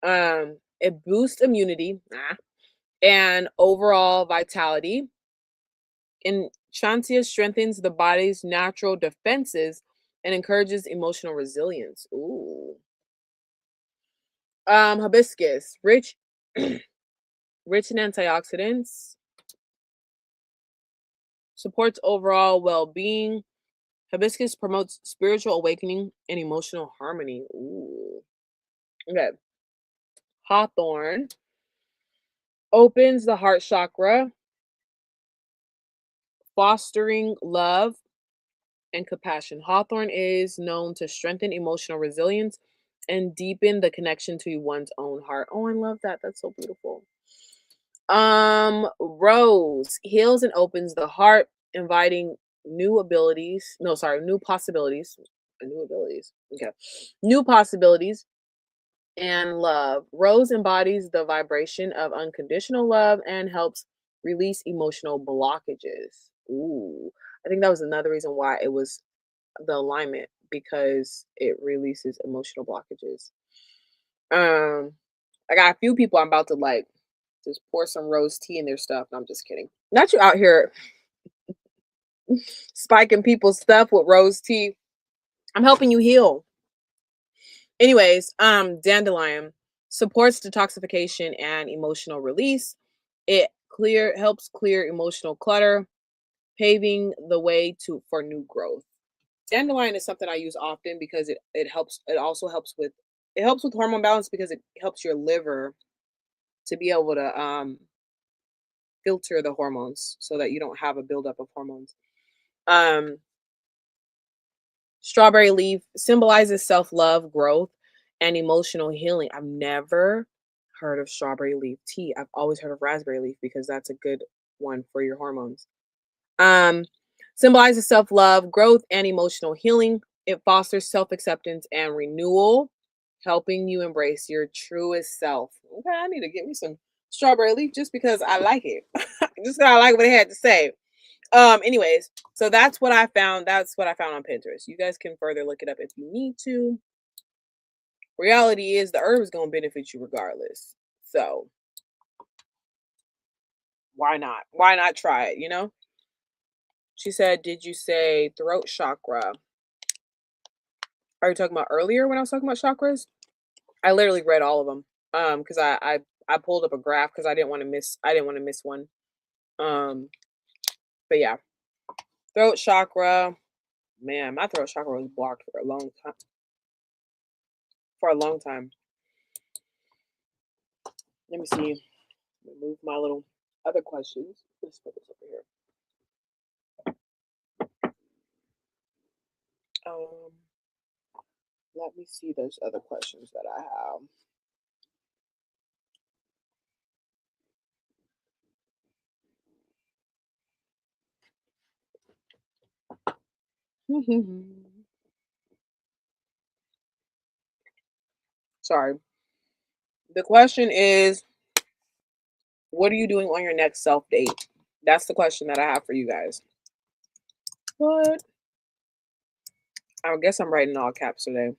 It boosts immunity and overall vitality. Enchantia strengthens the body's natural defenses and encourages emotional resilience. Ooh. Hibiscus, rich in antioxidants, supports overall well-being. Hibiscus promotes spiritual awakening and emotional harmony. Ooh. Okay. Hawthorn opens the heart chakra, fostering love and compassion. Hawthorn is known to strengthen emotional resilience and deepen the connection to one's own heart. Oh, I love that. That's so beautiful. Rose heals and opens the heart, inviting new abilities. No, sorry, new possibilities. New abilities. Okay. New possibilities and love. Rose embodies the vibration of unconditional love and helps release emotional blockages. Ooh. I think that was another reason why it was the alignment because it releases emotional blockages. Um, I got a few people I'm about to like just pour some rose tea in their stuff. No, I'm just kidding. Not you out here spiking people's stuff with rose tea. I'm helping you heal. Anyways, dandelion supports detoxification and emotional release. It helps clear emotional clutter, paving the way for new growth. Dandelion is something I use often because it helps. It helps with hormone balance because it helps your liver to be able to filter the hormones so that you don't have a buildup of hormones. Um, Strawberry leaf symbolizes self love, growth, and emotional healing. I've never heard of strawberry leaf tea. I've always heard of raspberry leaf because that's a good one for your hormones. Um, Symbolizes self love, growth, and emotional healing. It fosters self acceptance and renewal, helping you embrace your truest self. Okay, I need to get me some strawberry leaf just because I like it. Just because I like what it had to say. Anyways, so that's what I found. That's what I found on Pinterest. You guys can further look it up if you need to. Reality is the herb is gonna benefit you regardless. So Why not? Why not try it, you know? She said, "Did you say throat chakra?" Are you talking about earlier when I was talking about chakras? I literally read all of them. Because I pulled up a graph because I didn't want to miss one. Um, but yeah, throat chakra. Man, my throat chakra was blocked for a long time. For a long time. Let me see. Remove my little other questions. Let's put this over here. Um, let me see those other questions that I have. Sorry. The question is, what are you doing on your next self date? That's the question that I have for you guys. What? I guess I'm writing all caps today.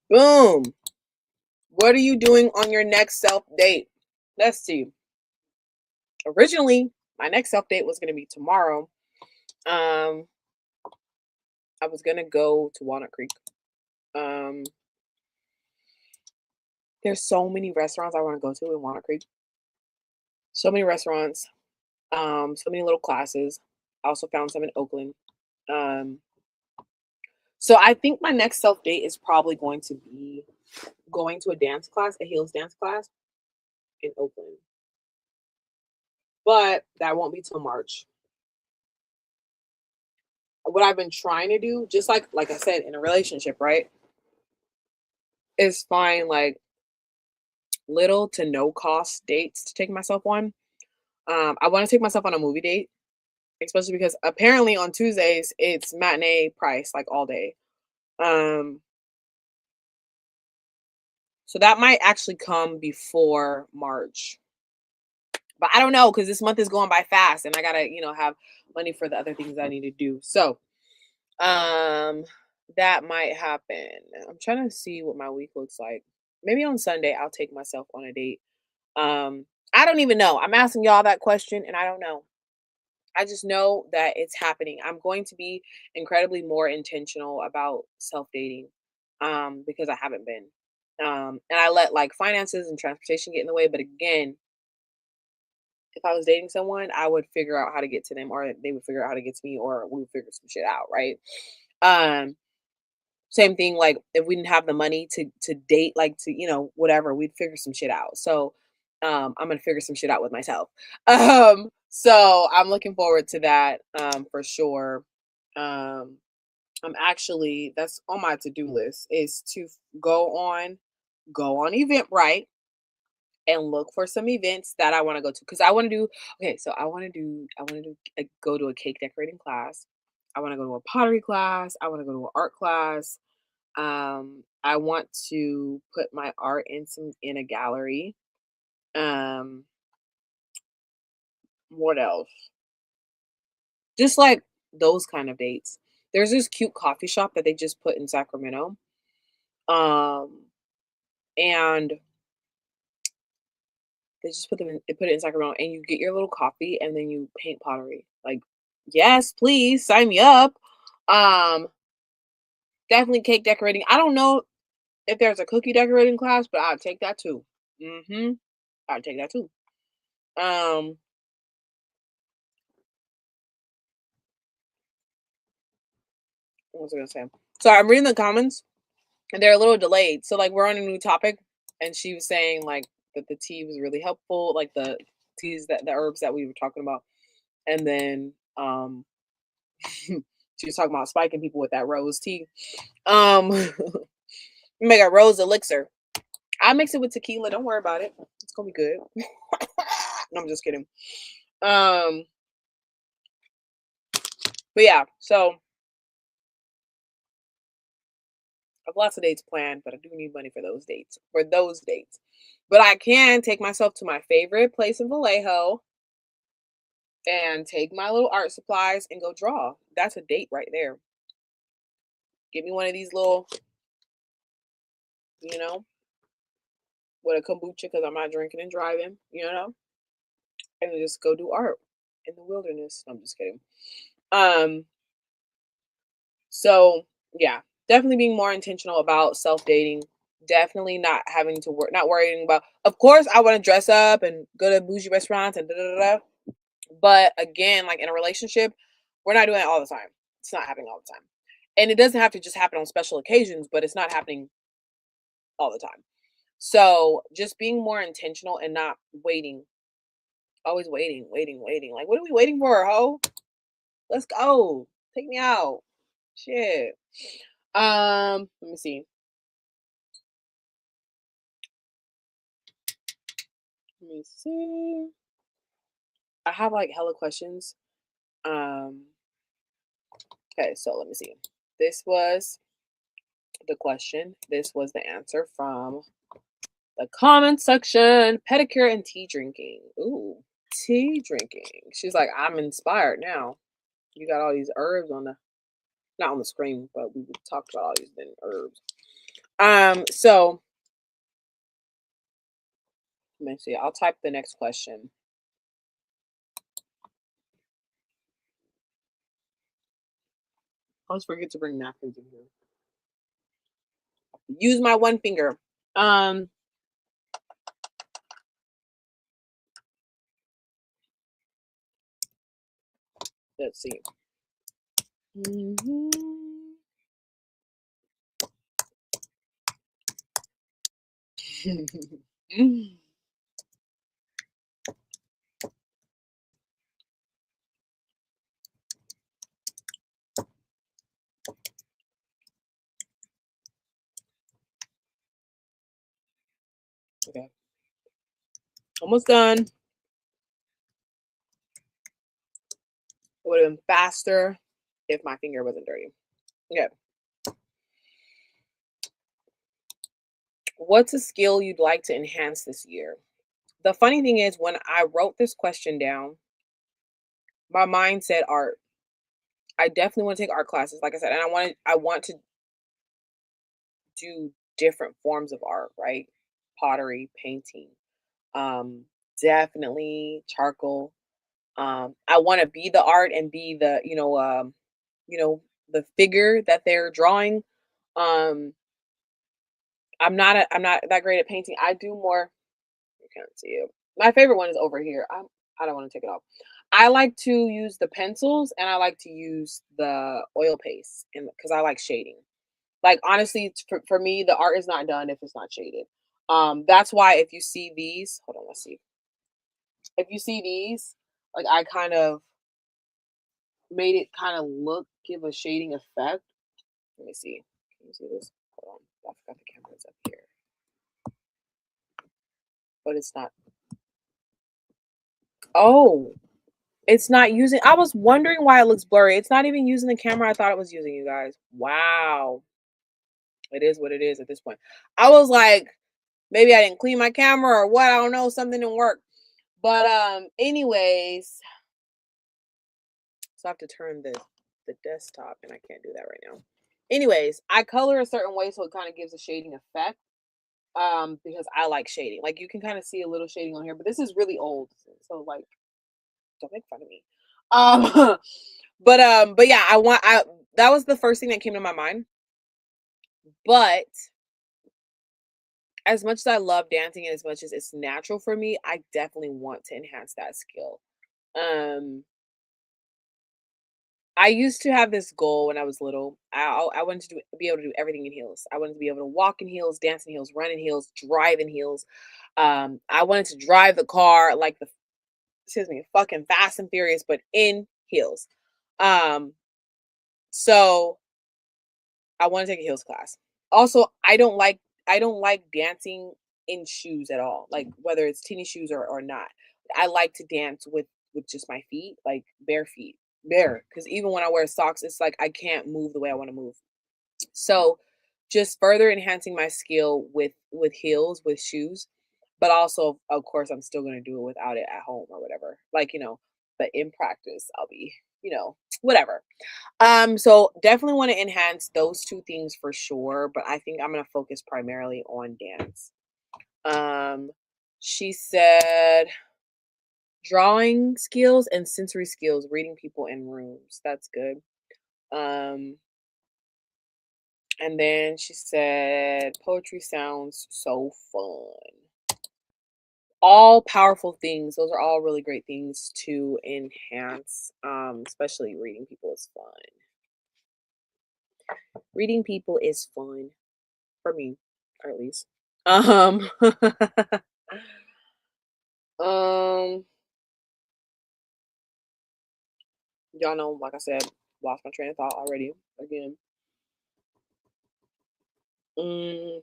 Boom. What are you doing on your next self date? Let's see. Originally, my next self date was going to be tomorrow. Um, I was going to go to Walnut Creek. Um, there's so many restaurants I want to go to in Walnut Creek. So many restaurants. So many little classes. I also found some in Oakland. Um, so I think my next self date is probably going to be going to a dance class, a heels dance class in Oakland. But that won't be till March. What I've been trying to do, just like I said, in a relationship, right, is find like little to no cost dates to take myself on. I want to take myself on a movie date, especially because apparently on Tuesdays it's matinee price like all day. Um, so that might actually come before March. But I don't know because this month is going by fast and I gotta, have money for the other things I need to do. So Um, that might happen. I'm trying to see what my week looks like. Maybe on Sunday I'll take myself on a date. I don't even know. I'm asking y'all that question and I don't know. I just know that it's happening. I'm going to be incredibly more intentional about self-dating because I haven't been. And I let like finances and transportation get in the way, but again, if I was dating someone, I would figure out how to get to them or they would figure out how to get to me or we would figure some shit out, right? Um Same thing, like, if we didn't have the money to date, like, to, whatever, we'd figure some shit out. So, I'm gonna figure some shit out with myself. So I'm looking forward to that, for sure. Um, I'm actually that's on my to-do list is to go on Eventbrite and look for some events that I wanna go to because I wanna do okay, so I wanna do go to a cake decorating class. I wanna go to a pottery class. I wanna go to an art class. I want to put my art in a gallery. Um, what else? Just like those kind of dates. There's this cute coffee shop that they just put in Sacramento. Um, and they put it in Sacramento and you get your little coffee and then you paint pottery. Like, yes, please sign me up. Um, definitely cake decorating. I don't know if there's a cookie decorating class, but I'll take that too. Mm-hmm. I'll take that too. Um, what was I gonna say? So I'm reading the comments and they're a little delayed. So like we're on a new topic, and she was saying like that the tea was really helpful, like the teas that the herbs that we were talking about, and then she was talking about spiking people with that rose tea. Um, make a rose elixir. I mix it with tequila. Don't worry about it. It's gonna be good. No, I'm just kidding. Um, but yeah, so I have lots of dates planned, but I do need money for those dates. For those dates. But I can take myself to my favorite place in Vallejo and take my little art supplies and go draw. That's a date right there. Give me one of these little, you know, with a kombucha because I'm not drinking and driving, and just go do art in the wilderness. No, I'm just kidding. Um, so yeah, definitely being more intentional about self dating. Definitely not having to work, not worrying about. Of course, I want to dress up and go to bougie restaurants and da da da. But again, like in a relationship, we're not doing it all the time. It's not happening all the time. And it doesn't have to just happen on special occasions, but it's not happening all the time. So just being more intentional and not waiting, always waiting, waiting, waiting. Like, what are we waiting for, ho? Let's go. Take me out. Shit. Let me see. Let me see. I have like hella questions. Um, okay, so let me see. This was the question. This was the answer from the comment section. Pedicure and tea drinking. Ooh, tea drinking. She's like, I'm inspired now. You got all these herbs on the not on the screen, but we talked about all these different herbs. So let me see. I'll type the next question. I always forget to bring napkins in here. Use my one finger. Um, let's see. Mhm. Okay, almost done. It would have been faster if my finger wasn't dirty. Okay. What's a skill you'd like to enhance this year? The funny thing is, when I wrote this question down, my mind said art. I definitely want to take art classes, like I said, and I want to do different forms of art, right? Pottery, painting, um, definitely charcoal. I want to be the art and be the, the figure that they're drawing. Um, I'm not that great at painting. I do more. You can't see it. My favorite one is over here. I don't want to take it off. I like to use the pencils and I like to use the oil paste and because I like shading. Like honestly, for me, the art is not done if it's not shaded. That's why if you see these, hold on, let's see. If you see these, like I kind of made it kind of look, give a shading effect. Let me see. Can you see this? Hold on. I forgot the camera's up here. But it's not. Oh, it's not using. I was wondering why it looks blurry. It's not even using the camera I thought it was using, you guys. Wow. It is what it is at this point. I was like, maybe I didn't clean my camera or what. I don't know. Something didn't work. But anyways, so I have to turn the desktop and I can't do that right now. Anyways, I color a certain way so it kind of gives a shading effect. Because I like shading. Like you can kind of see a little shading on here, but this is really old. So like don't make fun of me. Um but yeah, I that was the first thing that came to my mind. But as much as I love dancing and as much as it's natural for me, I definitely want to enhance that skill. Um I used to have this goal when I was little. I wanted to be able to do everything in heels. I wanted to be able to walk in heels, dance in heels, run in heels, drive in heels. I wanted to drive the car like the excuse me, fucking Fast and Furious, but in heels. Um, so I want to take a heels class. Also, I don't like dancing in shoes at all. Like whether it's tennis shoes or not. I like to dance with just my feet, like bare feet. Bare. Because even when I wear socks, it's like I can't move the way I want to move. So just further enhancing my skill with heels, with shoes, but also, of course, I'm still gonna do it without it at home or whatever. Like, but in practice, I'll be, whatever. So definitely want to enhance those two things for sure, but I think I'm gonna focus primarily on dance. Um, she said drawing skills and sensory skills, reading people in rooms. That's good. Um, and then she said poetry sounds so fun. All powerful things. Those are all really great things to enhance. Especially reading people is fun. Reading people is fun for me, or at least. Um, um, y'all know, like I said, lost my train of thought already. Again. Mm,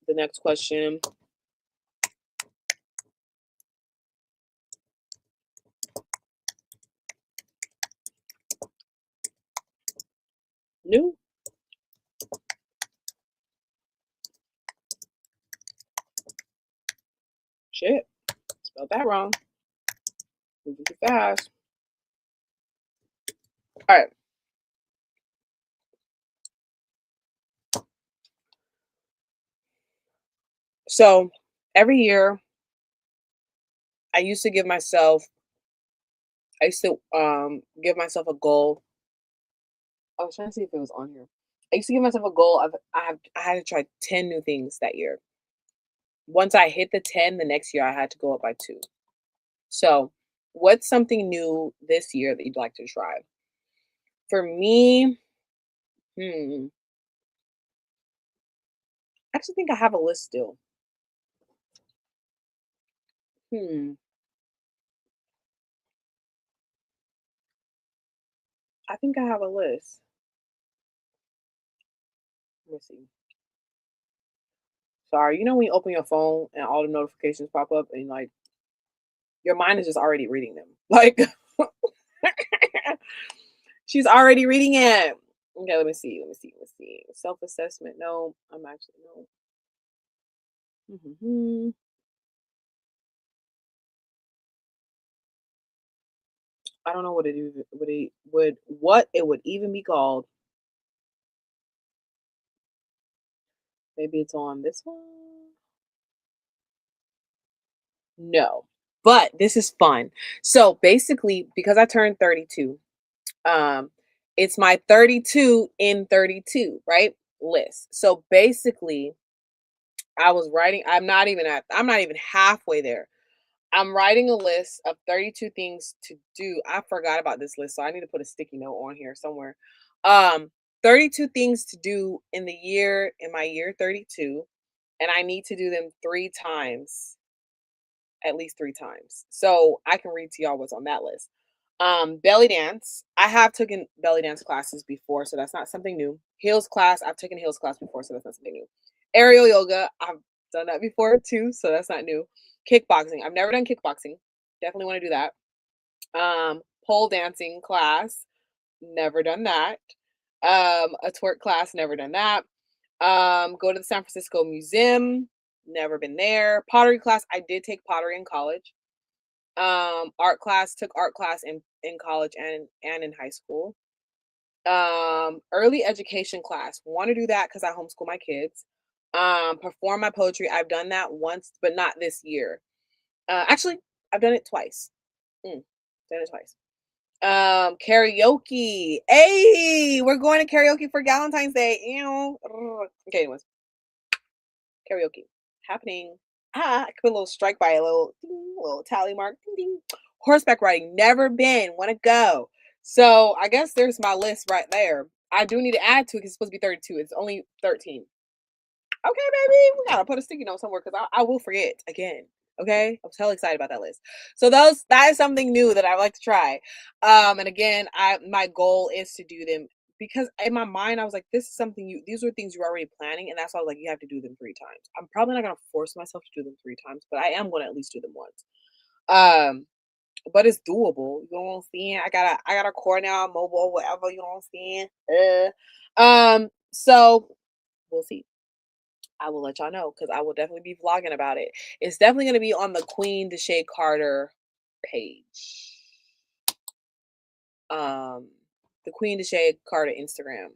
the next question. New? Shit. Spelled that wrong. Moving too fast. All right. So every year, I used to give myself a goal. I was trying to see if it was on here. I used to give myself a goal of I had to try 10 new things that year. Once I hit the 10, the next year I had to go up by 2. So, what's something new this year that you'd like to try? For me, hmm, I actually think I have a list still. Hmm, I think I have a list. Let me see. Sorry, when you open your phone and all the notifications pop up and like your mind is just already reading them. Like she's already reading it. Okay, let me see. Let me see. Let me see. Self assessment. No, I'm actually no. Mhm. I don't know what it would even be called. Maybe it's on this one. No, but this is fun. So basically, because I turned 32, um, it's my 32 in 32, right? List. So basically, I was writing. I'm not even halfway there. I'm writing a list of 32 things to do. I forgot about this list, so I need to put a sticky note on here somewhere. Um, 32 things to do in my year 32, and I need to do them 3 times, at least 3 times. So I can read to y'all what's on that list. Belly dance. I have taken belly dance classes before, so that's not something new. Heels class. I've taken heels class before, so that's not something new. Aerial yoga. I've done that before too, so that's not new. Kickboxing. I've never done kickboxing. Definitely want to do that. Pole dancing class. Never done that. A twerk class. Never done that. Go to the San Francisco Museum. Never been there. Pottery class. I did take pottery in college. Art class. Took art class in college and in high school. Early education class. Want to do that because I homeschool my kids. Perform my poetry. I've done that once, but not this year. Actually, I've done it twice. Done it twice. Karaoke. Hey, we're going to karaoke for Valentine's Day. Ew. Ugh. Okay, anyways, karaoke happening. I could put a little strike by a little ding, little tally mark. Ding, ding. Horseback riding. Never been. Want to go. So I guess there's my list right there. I do need to add to it because it's supposed to be 32. It's only 13. Okay, baby, we gotta put a sticky note somewhere because I will forget again. Okay, I'm so excited about that list. So that is something new that I like to try. And again, I my goal is to do them because in my mind I was like, this is something these are things you're already planning, and that's why I was like, you have to do them 3 times. I'm probably not gonna force myself to do them 3 times, but I am gonna at least do them once. Um, but it's doable. You know what I'm saying? I got a core now, mobile, whatever. You know what I'm saying? So we'll see. I will let y'all know because I will definitely be vlogging about it. It's definitely going to be on the Queen Deshae Carter page. Um, the Queen Deshae Carter Instagram.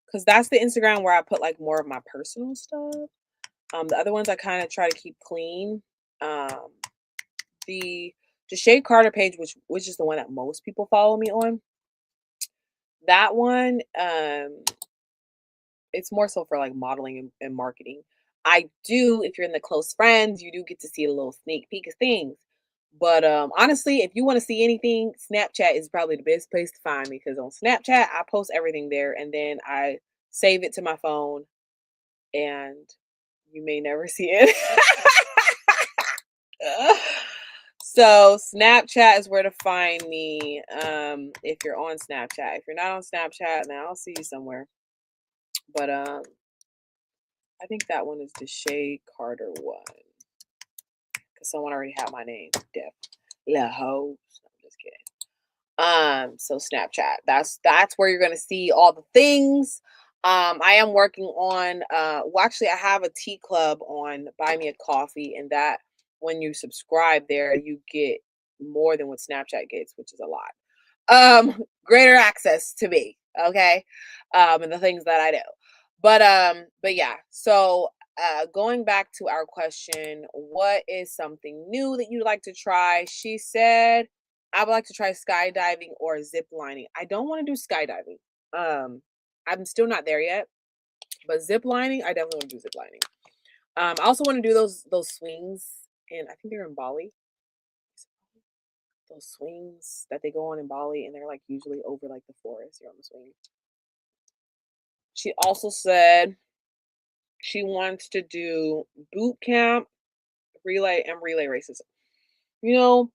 Because that's the Instagram where I put like more of my personal stuff. The other ones I kind of try to keep clean. Um, the Deshae Carter page, which is the one that most people follow me on. That one, it's more so for like modeling and marketing. I do, if you're in the close friends, you do get to see a little sneak peek of things. But honestly, if you want to see anything, Snapchat is probably the best place to find me because on Snapchat, I post everything there and then I save it to my phone and you may never see it. So Snapchat is where to find me if you're on Snapchat. If you're not on Snapchat, then I'll see you somewhere. But I think that one is the Deshae Carter one. Because someone already had my name. Def La Ho. I'm just kidding. So Snapchat. That's where you're gonna see all the things. I am working on well actually I have a tea club on Buy Me a Coffee, and that when you subscribe there, you get more than what Snapchat gets, which is a lot. Greater access to me, okay? And the things that I do. But yeah, so going back to our question, what is something new that you'd like to try? She said, I would like to try skydiving or zip lining. I don't want to do skydiving. I'm still not there yet, but zip lining, I definitely want to do zip lining. I also want to do those swings, and I think they're in Bali. Those swings that they go on in Bali, and they're like usually over like the forest. You're on the swing. She also said she wants to do boot camp, relay races. You know,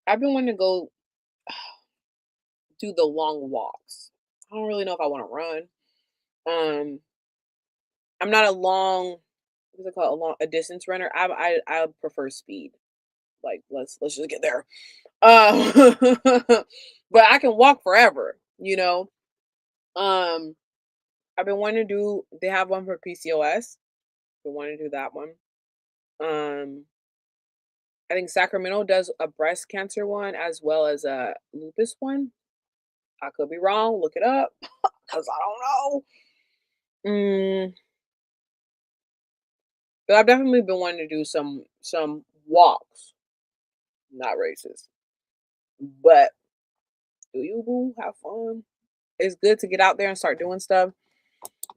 I've been wanting to go do the long walks. I don't really know if I want to run. Um, I'm not a long, what's it called, a distance runner. I prefer speed. Like let's just get there. But I can walk forever. You know. Um, I've been wanting to do. They have one for PCOS. Been wanting to do that one. Um, I think Sacramento does a breast cancer one as well as a lupus one. I could be wrong. Look it up because I don't know. But I've definitely been wanting to do some walks, not races. But do you boo? Have fun. It's good to get out there and start doing stuff,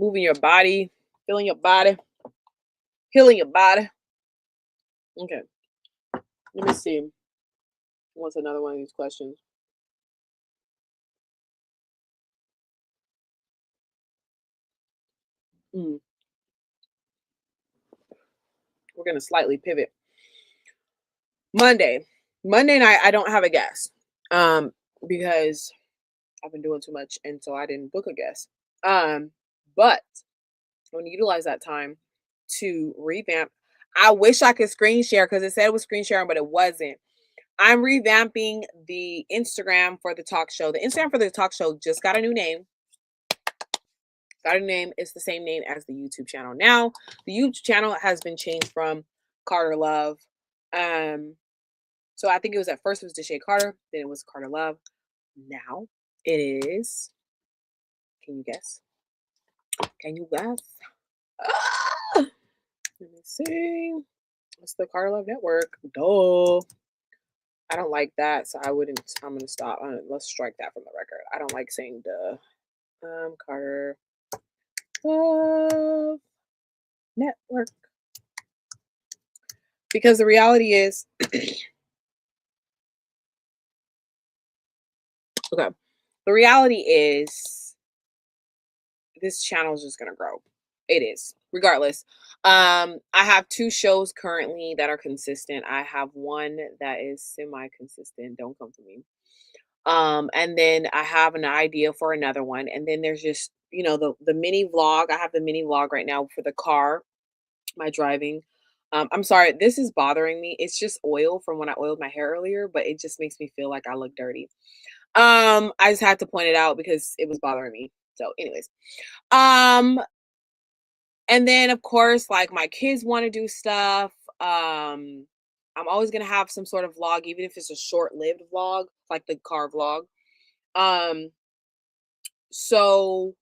moving your body, feeling your body, healing your body. Okay, let me see. What's another one of these questions? Mm, we're gonna slightly pivot. Monday, Monday night, I don't have a guest, because I've been doing too much, and so I didn't book a guest. But I'm gonna utilize that time to revamp. I wish I could screen share because it said it was screen sharing, but it wasn't. I'm revamping the Instagram for the talk show. The Instagram for the talk show just got a new name. Got a name. It's the same name as the YouTube channel. Now, the YouTube channel has been changed from Carter Love. So I think it was at first it was Deshae Carter, then it was Carter Love. Now it is. Can you guess? Can you guess? Ah! Let me see. It's the Carter Love Network. Duh. I don't like that, so I wouldn't. I'm gonna stop. Let's strike that from the record. I don't like saying duh. Carter Love Network, because the reality is, okay. The reality is, this channel is just gonna grow. It is, regardless. I have two shows currently that are consistent. I have one that is semi-consistent. Don't come for me. And then I have an idea for another one. And then there's just, the mini vlog. I have the mini vlog right now for the car, my driving. I'm sorry, this is bothering me. It's just oil from when I oiled my hair earlier, but it just makes me feel like I look dirty. I just had to point it out because it was bothering me. So, anyways. Um, And then of course, like my kids want to do stuff. Um, I'm always gonna have some sort of vlog, even if it's a short-lived vlog, like the car vlog. Um, so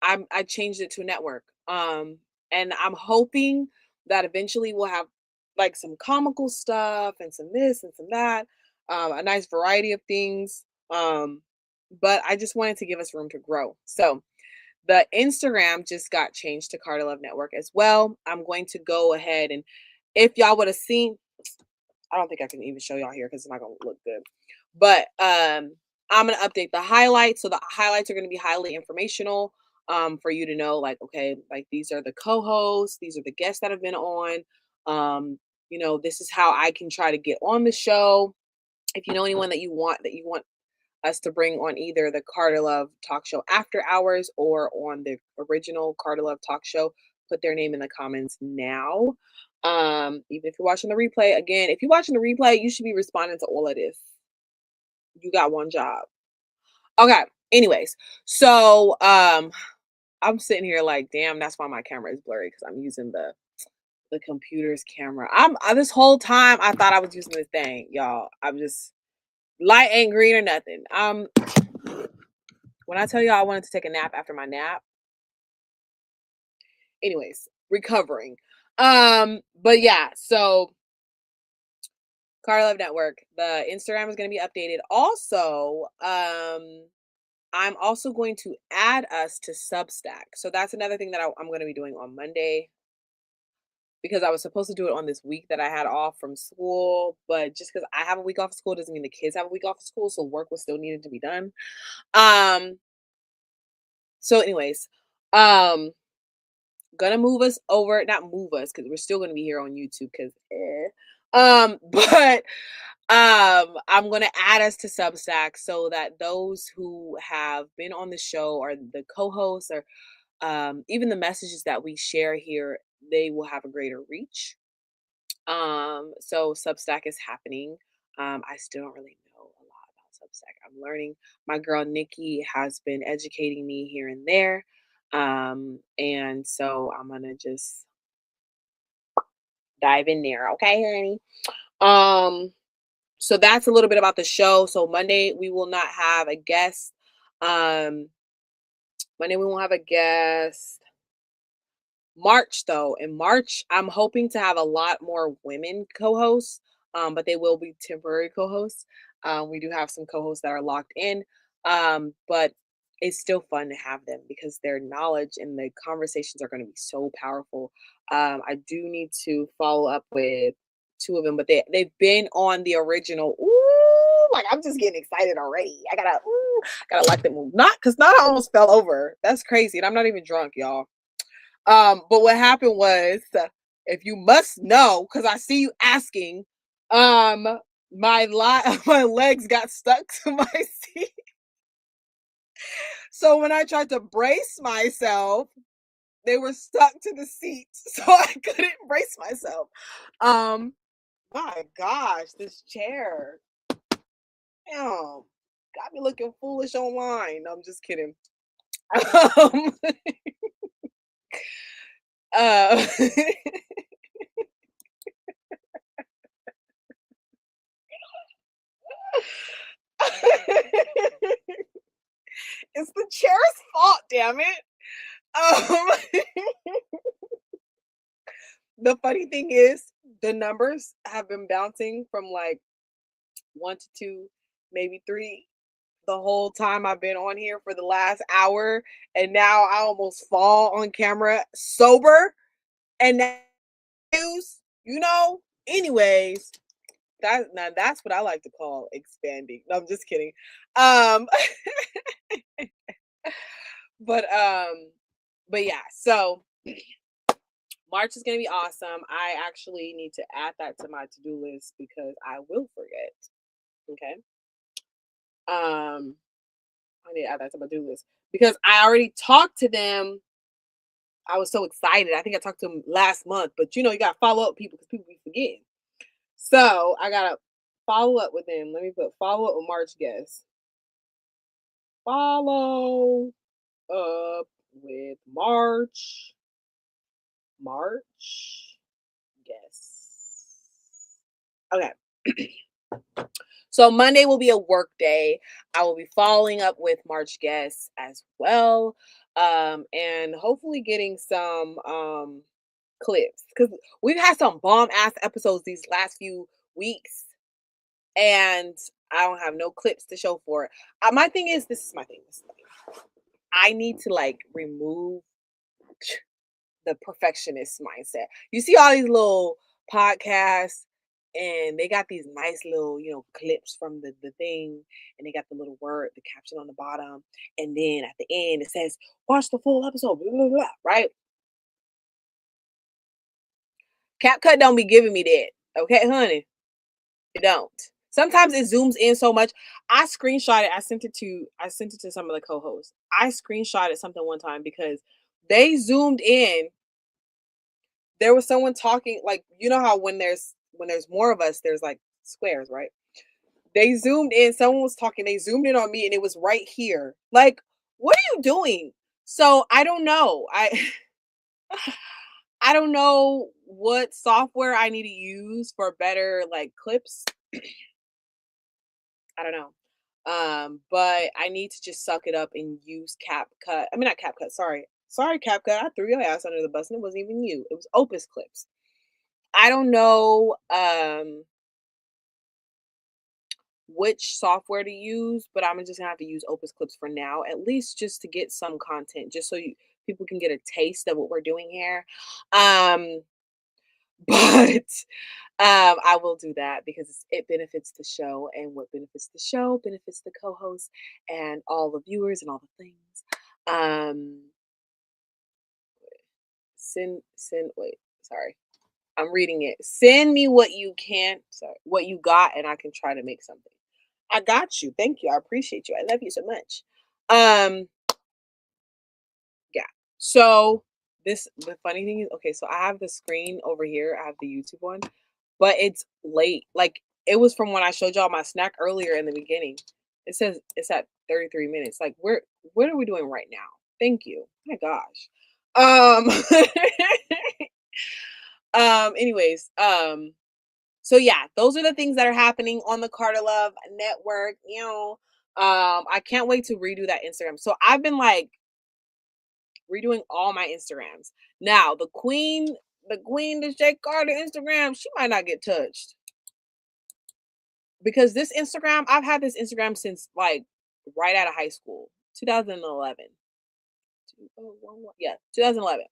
I changed it to a network. And I'm hoping that eventually we'll have like some comical stuff and some this and some that, a nice variety of things. But I just wanted to give us room to grow. So the Instagram just got changed to Carter Love Network as well. I'm going to go ahead and if y'all would have seen, I don't think I can even show y'all here because it's not gonna look good. But I'm gonna update the highlights. So the highlights are gonna be highly informational for you to know, like, okay, like these are the co-hosts, these are the guests that have been on. Um, this is how I can try to get on the show. If you know anyone that you want us to bring on either the Carter Love Talk Show After Hours or on the original Carter Love Talk Show, put their name in the comments now. Even if you're watching the replay, again, if you're watching the replay, you should be responding to all of this. You got one job. Okay. Anyways, so I'm sitting here like, damn, that's why my camera is blurry because I'm using the computer's camera. This whole time I thought I was using this thing, y'all. I'm just light ain't green or nothing. When I tell you I wanted to take a nap after my nap, anyways, recovering. But yeah, so Car Love Network, the Instagram is going to be updated. Also, I'm also going to add us to Substack. So that's another thing that I'm going to be doing on Monday because I was supposed to do it on this week that I had off from school, but just because I have a week off of school doesn't mean the kids have a week off of school, so work was still needed to be done. Um, so anyways, um, gonna move us over, not move us because we're still gonna be here on YouTube because but I'm gonna add us to Substack so that those who have been on the show or the co-hosts or even the messages that we share here, they will have a greater reach. So Substack is happening. I still don't really know a lot about Substack. I'm learning. My girl Nikki has been educating me here and there. And so I'm gonna just dive in there, okay, honey. Um, so that's a little bit about the show. So Monday we will not have a guest. Um, Monday we won't have a guest. March though, in March, I'm hoping to have a lot more women co-hosts, but they will be temporary co-hosts. We do have some co-hosts that are locked in, but it's still fun to have them because their knowledge and the conversations are going to be so powerful. I do need to follow up with two of them, but they've been on the original. Ooh, like I'm just getting excited already. I gotta like the move. Not because not I almost fell over. That's crazy, and I'm not even drunk, y'all. But what happened was, if you must know, because I see you asking, um, my legs got stuck to my seat. So when I tried to brace myself, they were stuck to the seat, so I couldn't brace myself. Um, my gosh, this chair, damn, got me looking foolish online. No, I'm just kidding. Um, uh, it's the chair's fault, damn it. Um, the funny thing is, the numbers have been bouncing from like 1 to 2, maybe 3, the whole time I've been on here for the last hour, and now I almost fall on camera sober, and that news, Anyways, that's what I like to call expanding. No, I'm just kidding. Um, but yeah. So March is gonna be awesome. I actually need to add that to my to-do list because I will forget. Okay. I need to add that to my to-do list because I already talked to them. I was so excited. I think I talked to them last month, but you gotta follow up people because people be forgetting. So I gotta follow up with them. Let me put follow up with March guests. Follow up with March March. Yes. Okay. So Monday will be a work day. I will be following up with March guests as well. And hopefully getting some clips because we've had some bomb ass episodes these last few weeks, and I don't have no clips to show for it. My thing is, this is my thing. This is my thing. I need to like remove the perfectionist mindset. You see all these little podcasts and they got these nice little, clips from the thing, and they got the little word, the caption on the bottom, and then at the end it says, watch the full episode, blah, blah, blah, right? CapCut don't be giving me that. Okay, honey. It don't. Sometimes it zooms in so much. I screenshot it. I sent it to some of the co-hosts. I screenshotted something one time because they zoomed in. There was someone talking, like, you know how when there's more of us, there's like squares, right? They zoomed in, someone was talking, they zoomed in on me and it was right here. Like, what are you doing? So I don't know. I don't know what software I need to use for better like clips. I don't know. But I need to just suck it up and use CapCut. I mean, not CapCut, sorry. Sorry, CapCut. I threw your ass under the bus and it wasn't even you. It was Opus Clips. I don't know which software to use, but I'm just gonna have to use Opus Clips for now, at least just to get some content, just so people can get a taste of what we're doing here. Um, but I will do that because it benefits the show, and what benefits the show benefits the co-host and all the viewers and all the things. Um, send. Wait, sorry, I'm reading it. Send me what you can. Sorry, what you got, and I can try to make something. I got you. Thank you. I appreciate you. I love you so much. Um, yeah. So the funny thing is, okay, so I have the screen over here. I have the YouTube one, but it's late. Like it was from when I showed y'all my snack earlier in the beginning. It says it's at 33 minutes. Like what are we doing right now? Thank you. My gosh. Um anyways, so yeah, those are the things that are happening on the Carter Love Network. I can't wait to redo that Instagram. So I've been like redoing all my Instagrams. Now the Shay Carter Instagram, she might not get touched because this Instagram, I've had this Instagram since like right out of high school, 2011. Yeah, 2011.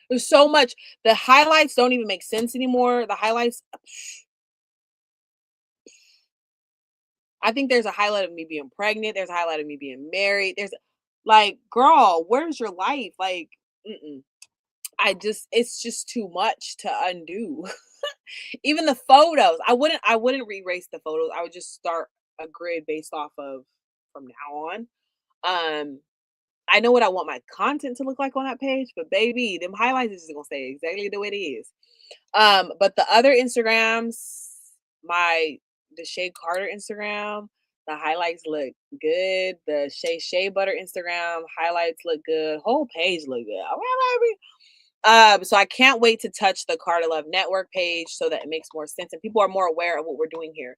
There's so much. The highlights don't even make sense anymore. The highlights, I think there's a highlight of me being pregnant. There's a highlight of me being married. There's like, girl, where's your life? Like, mm-mm. It's just too much to undo. Even the photos, I wouldn't re-erase the photos. I would just start a grid based off of from now on. Um, I know what I want my content to look like on that page, but baby, them highlights is just gonna stay exactly the way it is. But the other Instagrams, my the Shay Carter Instagram, the highlights look good. The Shay Butter Instagram highlights look good. Whole page look good. Okay, baby. So I can't wait to touch the Carter Love Network page so that it makes more sense and people are more aware of what we're doing here.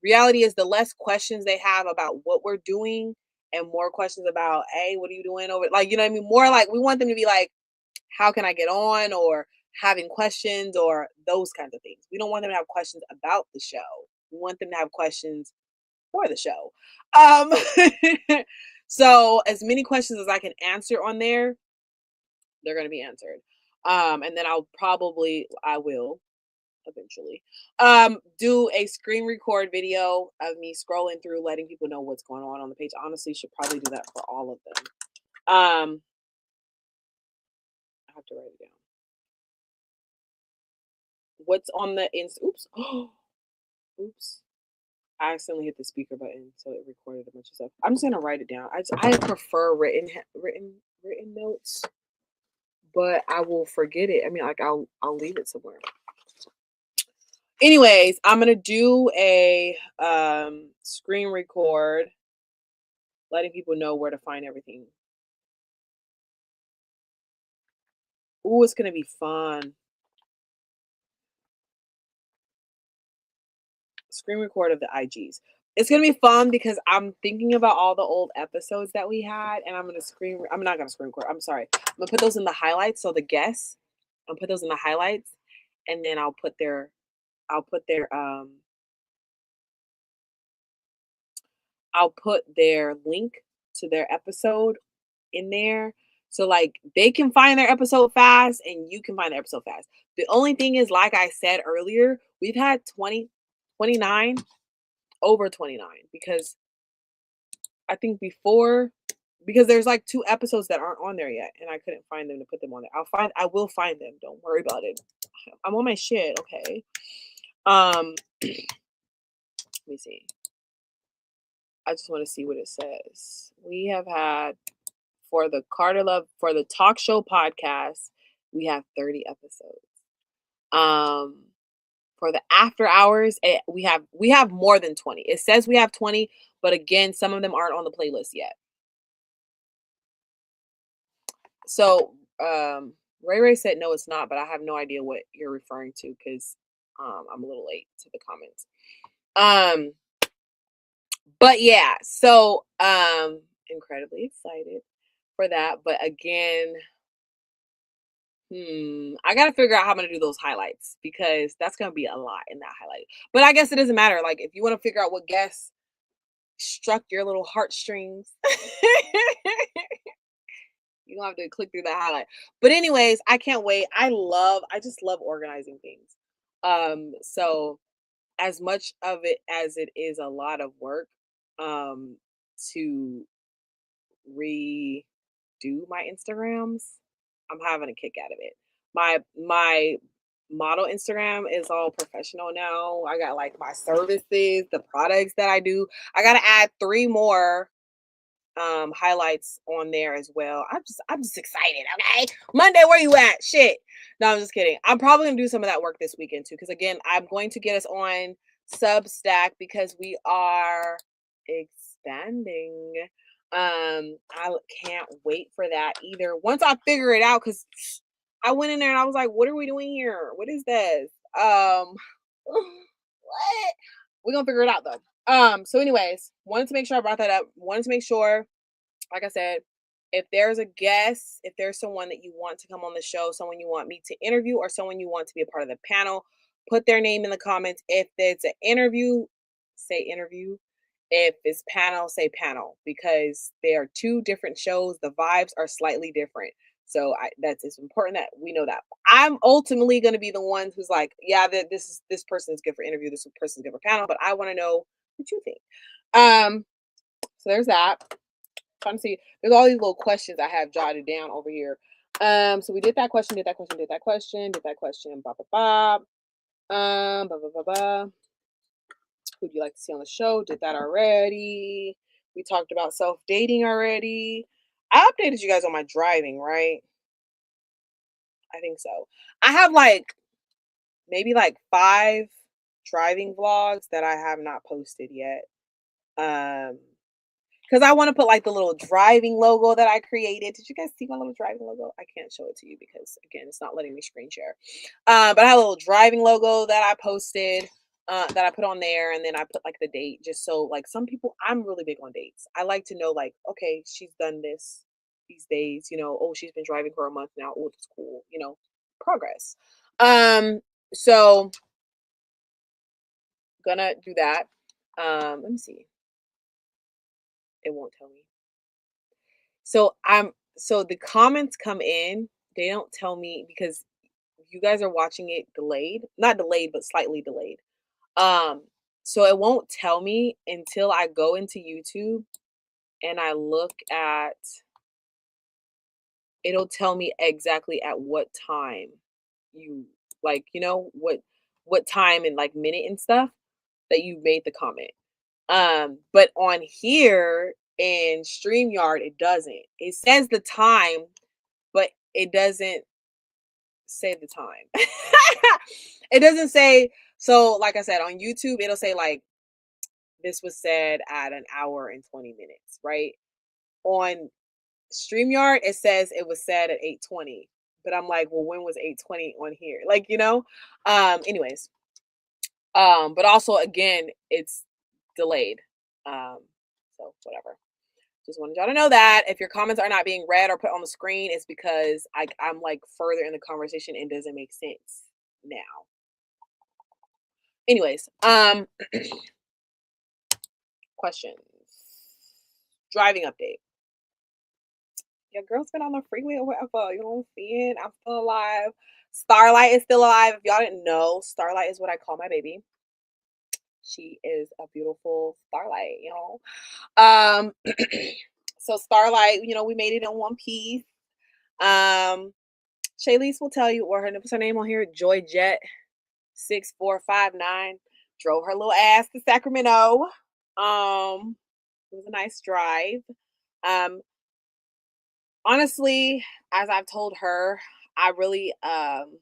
Reality is the less questions they have about what we're doing and more questions about, hey, what are you doing over, like, you know what I mean? More like we want them to be like, how can I get on, or having questions or those kinds of things. We don't want them to have questions about the show. We want them to have questions for the show. Um so as many questions as I can answer on there, they're going to be answered. And then I will eventually do a screen record video of me scrolling through letting people know what's going on the page. Honestly, should probably do that for all of them. I have to write it down. What's on the oops. Oops. I accidentally hit the speaker button, so it recorded a bunch of stuff. I'm just gonna write it down. I prefer written notes, but I will forget it. I mean, like I'll leave it somewhere. Anyways, I'm gonna do a screen record, letting people know where to find everything. Ooh, it's gonna be fun. Screen record of the IGs. It's gonna be fun because I'm thinking about all the old episodes that we had, and I'm not gonna screen record. I'm sorry. I'm gonna put those in the highlights. So the guests, I'll put those in the highlights, and then I'll put their I'll put their link to their episode in there. So like they can find their episode fast and you can find the episode fast. The only thing is, like I said earlier, we've had 20, 29, over 29, because I think before, because there's like two episodes that aren't on there yet and I couldn't find them to put them on there. I will find them. Don't worry about it. I'm on my shit, okay. Let me see. I just want to see what it says. We have had, for the Carter Love, for the talk show podcast, we have 30 episodes. Um for the after hours, we have more than 20. It says we have 20, but again, some of them aren't on the playlist yet. So, Ray Ray said no, it's not, but I have no idea what you're referring to because I'm a little late to the comments. Um, but yeah, so incredibly excited for that. But again, I gotta figure out how I'm gonna do those highlights because that's gonna be a lot in that highlight. But I guess it doesn't matter. Like if you want to figure out what guests struck your little heartstrings, you don't have to click through that highlight. But anyways, I can't wait. I just love organizing things. So as much of it as it is a lot of work, um, to redo my Instagrams, I'm having a kick out of it. My model Instagram is all professional now. I got like my services, the products that I do. I gotta add three more highlights on there as well. I'm just excited. Okay. Monday, where you at? Shit. No, I'm just kidding. I'm probably gonna do some of that work this weekend too. Because again, I'm going to get us on Substack because we are expanding. I can't wait for that either. Once I figure it out, because I went in there and I was like, what are we doing here? What is this? What? We're gonna figure it out though. So anyways, wanted to make sure I brought that up. Wanted to make sure, like I said, if there's a guest, if there's someone that you want to come on the show, someone you want me to interview, or someone you want to be a part of the panel, put their name in the comments. If it's an interview, say interview. If it's panel, say panel, because they are two different shows. The vibes are slightly different. So that's it's important that we know that. I'm ultimately going to be the one who's like, yeah, this person is good for interview, this person is good for panel, but I want to know what you think. So there's that. Trying to see. There's all these little questions I have jotted down over here. So we did that question, did that question, did that question, did that question, blah blah blah. Blah blah blah blah. Who'd you like to see on the show? Did that already. We talked about self dating already. I updated you guys on my driving, right? I think so. I have like maybe like 5 driving vlogs that I have not posted yet. Um, because I want to put like the little driving logo that I created. Did you guys see my little driving logo? I can't show it to you because again, it's not letting me screen share. But I have a little driving logo that I posted, that I put on there, and then I put like the date just so like some people. I'm really big on dates. I like to know like, okay, she's done this these days. Oh, she's been driving for a month now. Oh, that's cool. Progress. So gonna do that. Let me see. It won't tell me. So the comments come in, they don't tell me because you guys are watching it delayed. Not delayed, but slightly delayed. Um, so it won't tell me until I go into YouTube and I look at, it'll tell me exactly at what time you like, what time and like minute and stuff that you made the comment. But on here in StreamYard, it doesn't. It says the time, but it doesn't say the time. It doesn't say, so like I said, on YouTube, it'll say like this was said at an hour and 20 minutes, right? On StreamYard, it says it was said at 8:20. but I'm like, well, when was 8:20 on here? Like, anyways, but also again, it's delayed. Um, so whatever. Just wanted y'all to know that if your comments are not being read or put on the screen, it's because I'm like further in the conversation and doesn't make sense now. Anyways, questions. Driving update. Your girl's been on the freeway or whatever. You know what I'm saying? I'm still alive. Starlight is still alive. If y'all didn't know, Starlight is what I call my baby. She is a beautiful starlight, So Starlight, we made it in one piece. Shaylease will tell you, or what's her name on here? Joy Jet 6459. Drove her little ass to Sacramento. It was a nice drive. Um, Honestly, as I've told her, I really I'm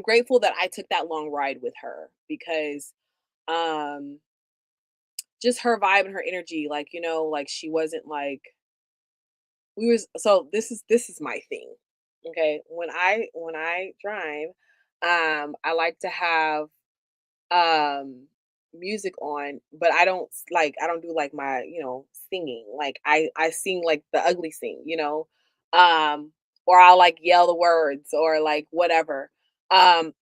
grateful that I took that long ride with her because um just her vibe and her energy, like, like she wasn't like so this is my thing. Okay. When I drive, I like to have um music on, but I don't do like my, singing. Like I sing like the ugly sing, um or I'll like yell the words or like whatever. um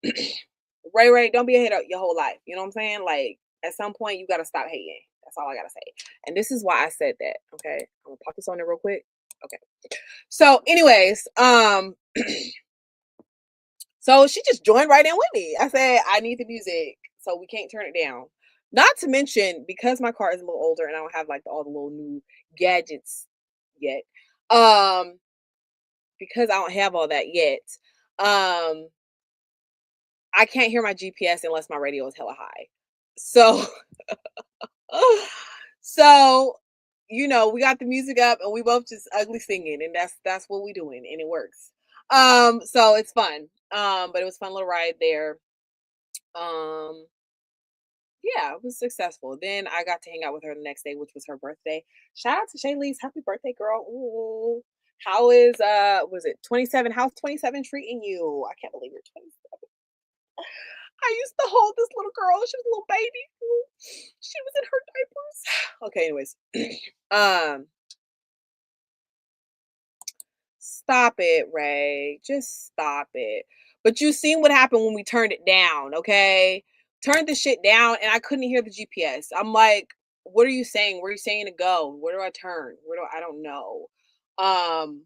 Ray, don't be a hater your whole life, you know what I'm saying? Like at some point you got to stop hating. That's all I got to say. And this is why I said that. Okay, I'm gonna pop this on there real quick. Okay, so anyways, so she just joined right in with me. I said, I need the music, so we can't turn it down. Not to mention, because my car is a little older and I don't have like all the little new gadgets yet. Um, because I don't have all that yet. Um, I can't hear my GPS unless my radio is hella high. So, so we got the music up and we both just ugly singing, and that's what we doing, and it works. So it's fun. But it was a fun little ride there. Um, yeah, it was successful. Then I got to hang out with her the next day, which was her birthday. Shout out to Shaylee's, happy birthday, girl. Ooh. How is was it 27? How's 27 treating you? I can't believe you're 27. I used to hold this little girl. She was a little baby. Ooh. She was in her diapers. Okay, anyways. um Stop it, Ray. Just stop it. But you seen what happened when we turned it down, okay? Turned the shit down and I couldn't hear the GPS. I'm like, what are you saying? Where are you saying to go? Where do I turn? I don't know. Um,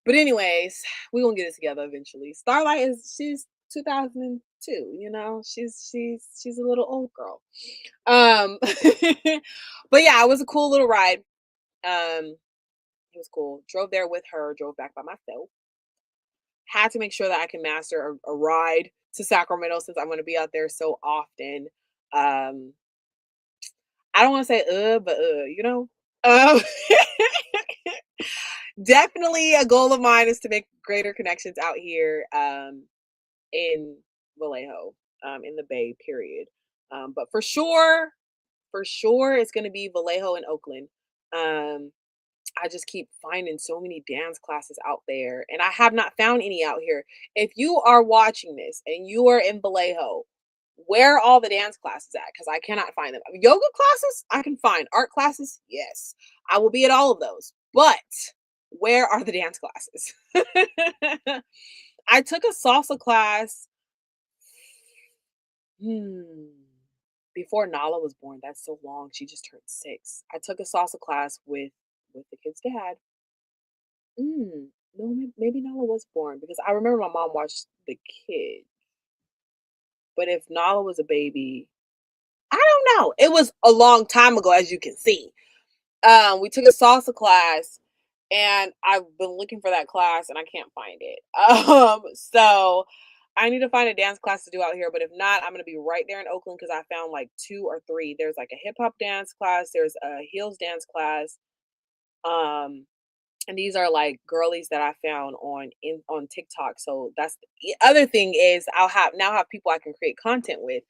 but anyways, we gonna get it together eventually. Starlight she's 2002, she's a little old girl. But yeah, it was a cool little ride. It was cool. Drove there with her, drove back by myself. Had to make sure that I can master a ride to Sacramento since I'm going to be out there so often. Um, I don't want to say but Um, definitely a goal of mine is to make greater connections out here in Vallejo, in the Bay, period. But for sure, it's going to be Vallejo and Oakland. Um, I just keep finding so many dance classes out there, and I have not found any out here. If you are watching this and you are in Vallejo, where are all the dance classes at? Because I cannot find them. Yoga classes, I can find. Art classes, yes. I will be at all of those. But where are the dance classes? I took a salsa class before Nala was born. That's so long. She just turned 6. I took a salsa class with the kid's dad. No, maybe Nala was born because I remember my mom watched the kid. But if Nala was a baby, I don't know. It was a long time ago, as you can see. We took a salsa class, and I've been looking for that class, and I can't find it. So I need to find a dance class to do out here. But if not, I'm gonna be right there in Oakland because I found like 2 or 3. There's like a hip hop dance class. There's a heels dance class. Um, and these are like girlies that I found on TikTok. So that's the other thing is I'll have people I can create content with.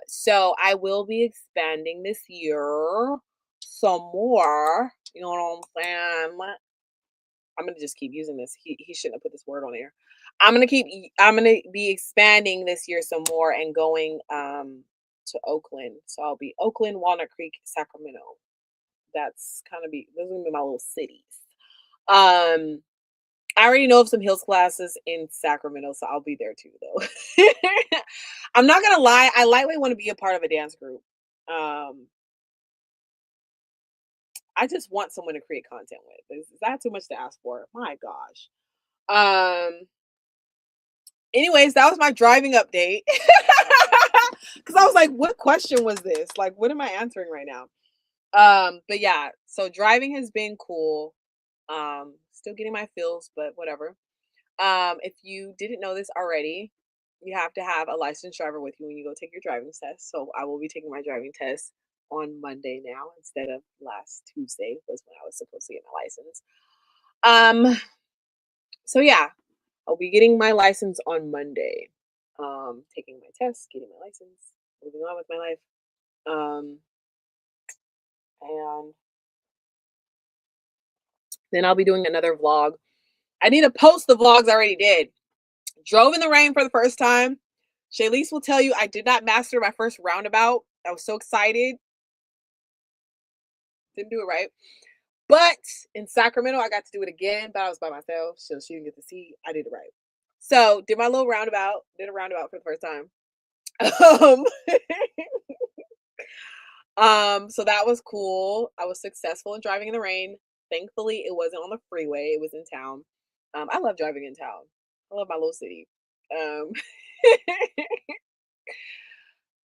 So I will be expanding this year some more. You know what I'm saying? I'm gonna just keep using this. He shouldn't have put this word on there. I'm gonna be expanding this year some more and going to Oakland. So I'll be Oakland, Walnut Creek, Sacramento. That's kind of be those are gonna be my little cities. Um I already know of some heels classes in Sacramento, so I'll be there too though. I'm not gonna lie, I lightweight want to be a part of a dance group. Um I just want someone to create content with. Is that too much to ask for? My gosh. Um Anyways, that was my driving update. Cuz I was like, what question was this? Like what am I answering right now? But yeah, so driving has been cool. Still getting my feels, but whatever. If you didn't know this already, you have to have a licensed driver with you when you go take your driving test. So I will be taking my driving test on Monday now instead of last Tuesday was when I was supposed to get my license. Um, so yeah, I'll be getting my license on Monday. Taking my test, getting my license, moving on with my life. Um, and then I'll be doing another vlog. I need to post the vlogs I already did. Drove in the rain for the first time. Shaylise will tell you I did not master my first roundabout. I was so excited. Didn't do it right. But in Sacramento, I got to do it again, but I was by myself, so she didn't get to see I did it right. So did my little roundabout, did a roundabout for the first time. Um, so that was cool. I was successful in driving in the rain. Thankfully, it wasn't on the freeway, it was in town. I love driving in town. I love my little city.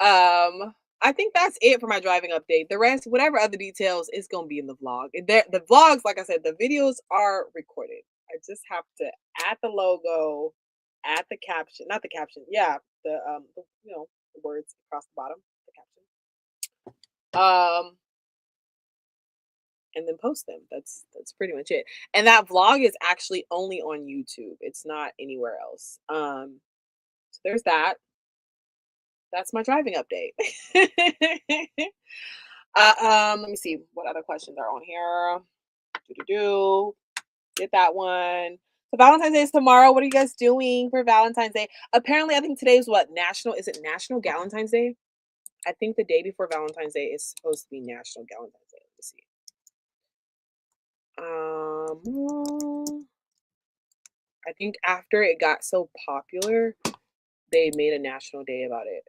Um, I think that's it for my driving update. The rest, whatever other details, is gonna be in the vlog. The vlogs, like I said, the videos are recorded. I just have to add the logo, add the caption, not the caption, yeah, the words across the bottom, the caption. And then post them. That's pretty much it. And that vlog is actually only on YouTube. It's not anywhere else. So there's that. That's my driving update. Let me see what other questions are on here. Do Get that one. So Valentine's Day is tomorrow. What are you guys doing for Valentine's Day? Apparently, I think today is what national. Is it National Galentine's Day? I think the day before Valentine's Day is supposed to be National Galentine's Day. Let me see. I think after it got so popular, they made a national day about it.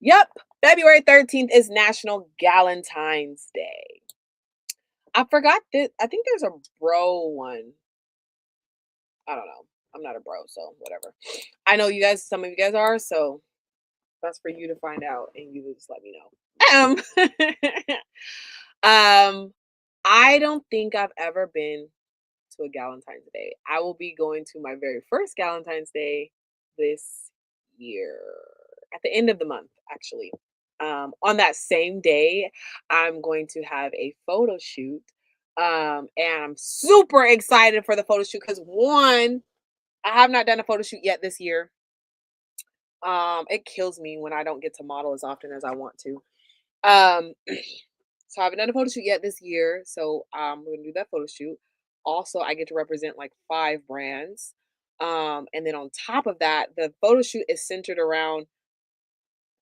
Yep, February 13th is National Galentine's Day. I forgot that. I think there's a bro one. I don't know. I'm not a bro, so whatever. I know you guys, some of you guys are, so that's for you to find out and you just let me know. I don't think I've ever been to a Galentine's Day. I will be going to my very first Galentine's Day this year at the end of the month, actually. On that same day, I'm going to have a photo shoot. And I'm super excited for the photo shoot because one, I have not done a photo shoot yet this year. It kills me when I don't get to model as often as I want to. Um, so I haven't done a photo shoot yet this year. So we're gonna do that photo shoot. Also, I get to represent like 5 brands. And then on top of that, the photo shoot is centered around,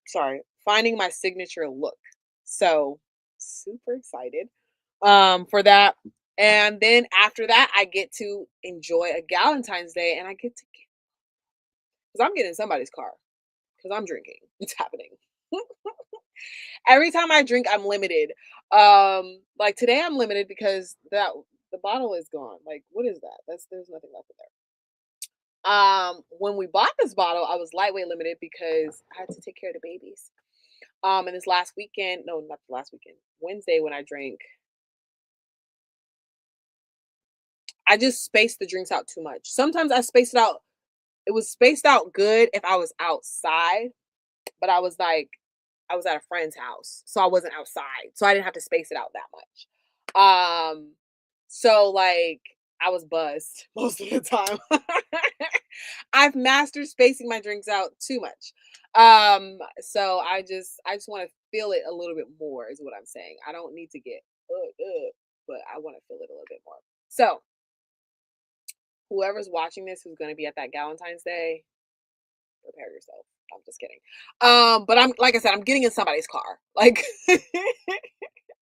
sorry, finding my signature look. So super excited for that. And then after that, I get to enjoy a Galentine's Day and I get to get, because I'm getting in somebody's car because I'm drinking. It's happening. Every time I drink, I'm limited. Like today I'm limited because that the bottle is gone. Like, what is that? There's nothing left in there. When we bought this bottle, I was lightweight limited because I had to take care of the babies. And this last weekend, no, not the last weekend, Wednesday when I drank, I just spaced the drinks out too much. Sometimes I spaced it out. It was spaced out good if I was outside, but I was like, I was at a friend's house, so I wasn't outside, so I didn't have to space it out that much. So like I was buzzed most of the time. I've mastered spacing my drinks out too much. So I just want to feel it a little bit more, is what I'm saying. I don't need to get but I want to feel it a little bit more. So whoever's watching this who's gonna be at that Galentine's Day, prepare yourself. I'm just kidding. But I'm like I said, I'm getting in somebody's car. Like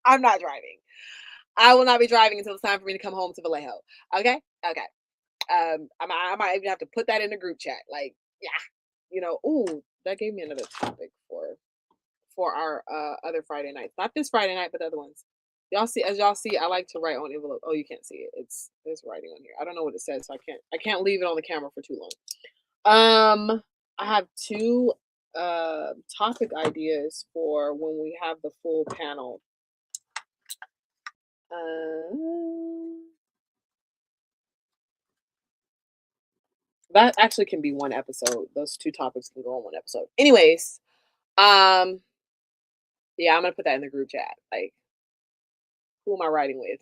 I'm not driving. I will not be driving until it's time for me to come home to Vallejo. Okay? Okay. I might even have to put that in the group chat. Like, yeah, ooh, that gave me another topic for our other Friday nights. Not this Friday night, but the other ones. Y'all see, I like to write on envelope. Oh, you can't see it. There's writing on here. I don't know what it says, so I can't leave it on the camera for too long. I have two topic ideas for when we have the full panel. That actually can be one episode. Those two topics can go on one episode. Anyways, um, yeah, I'm gonna put that in the group chat. Like, who am I riding with?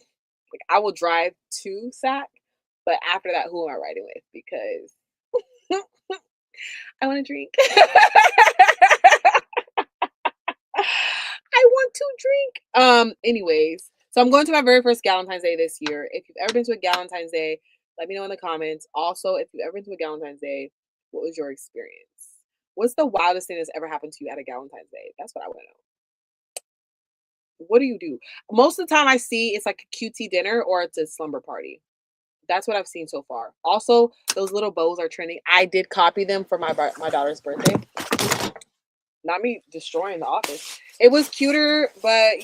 Like, I will drive to SAC, but after that, who am I riding with? Because I want to drink. I want to drink. Anyways, so I'm going to my very first Galentine's Day this year. If you've ever been to a Galentine's Day, let me know in the comments. Also, if you've ever been to a Galentine's Day, what was your experience? What's the wildest thing that's ever happened to you at a Galentine's Day? That's what I want to know. What do you do? Most of the time I see it's like a QT dinner or it's a slumber party. That's what I've seen so far. Also, those little bows are trending. I did copy them for my daughter's birthday. Not me destroying the office. It was cuter, but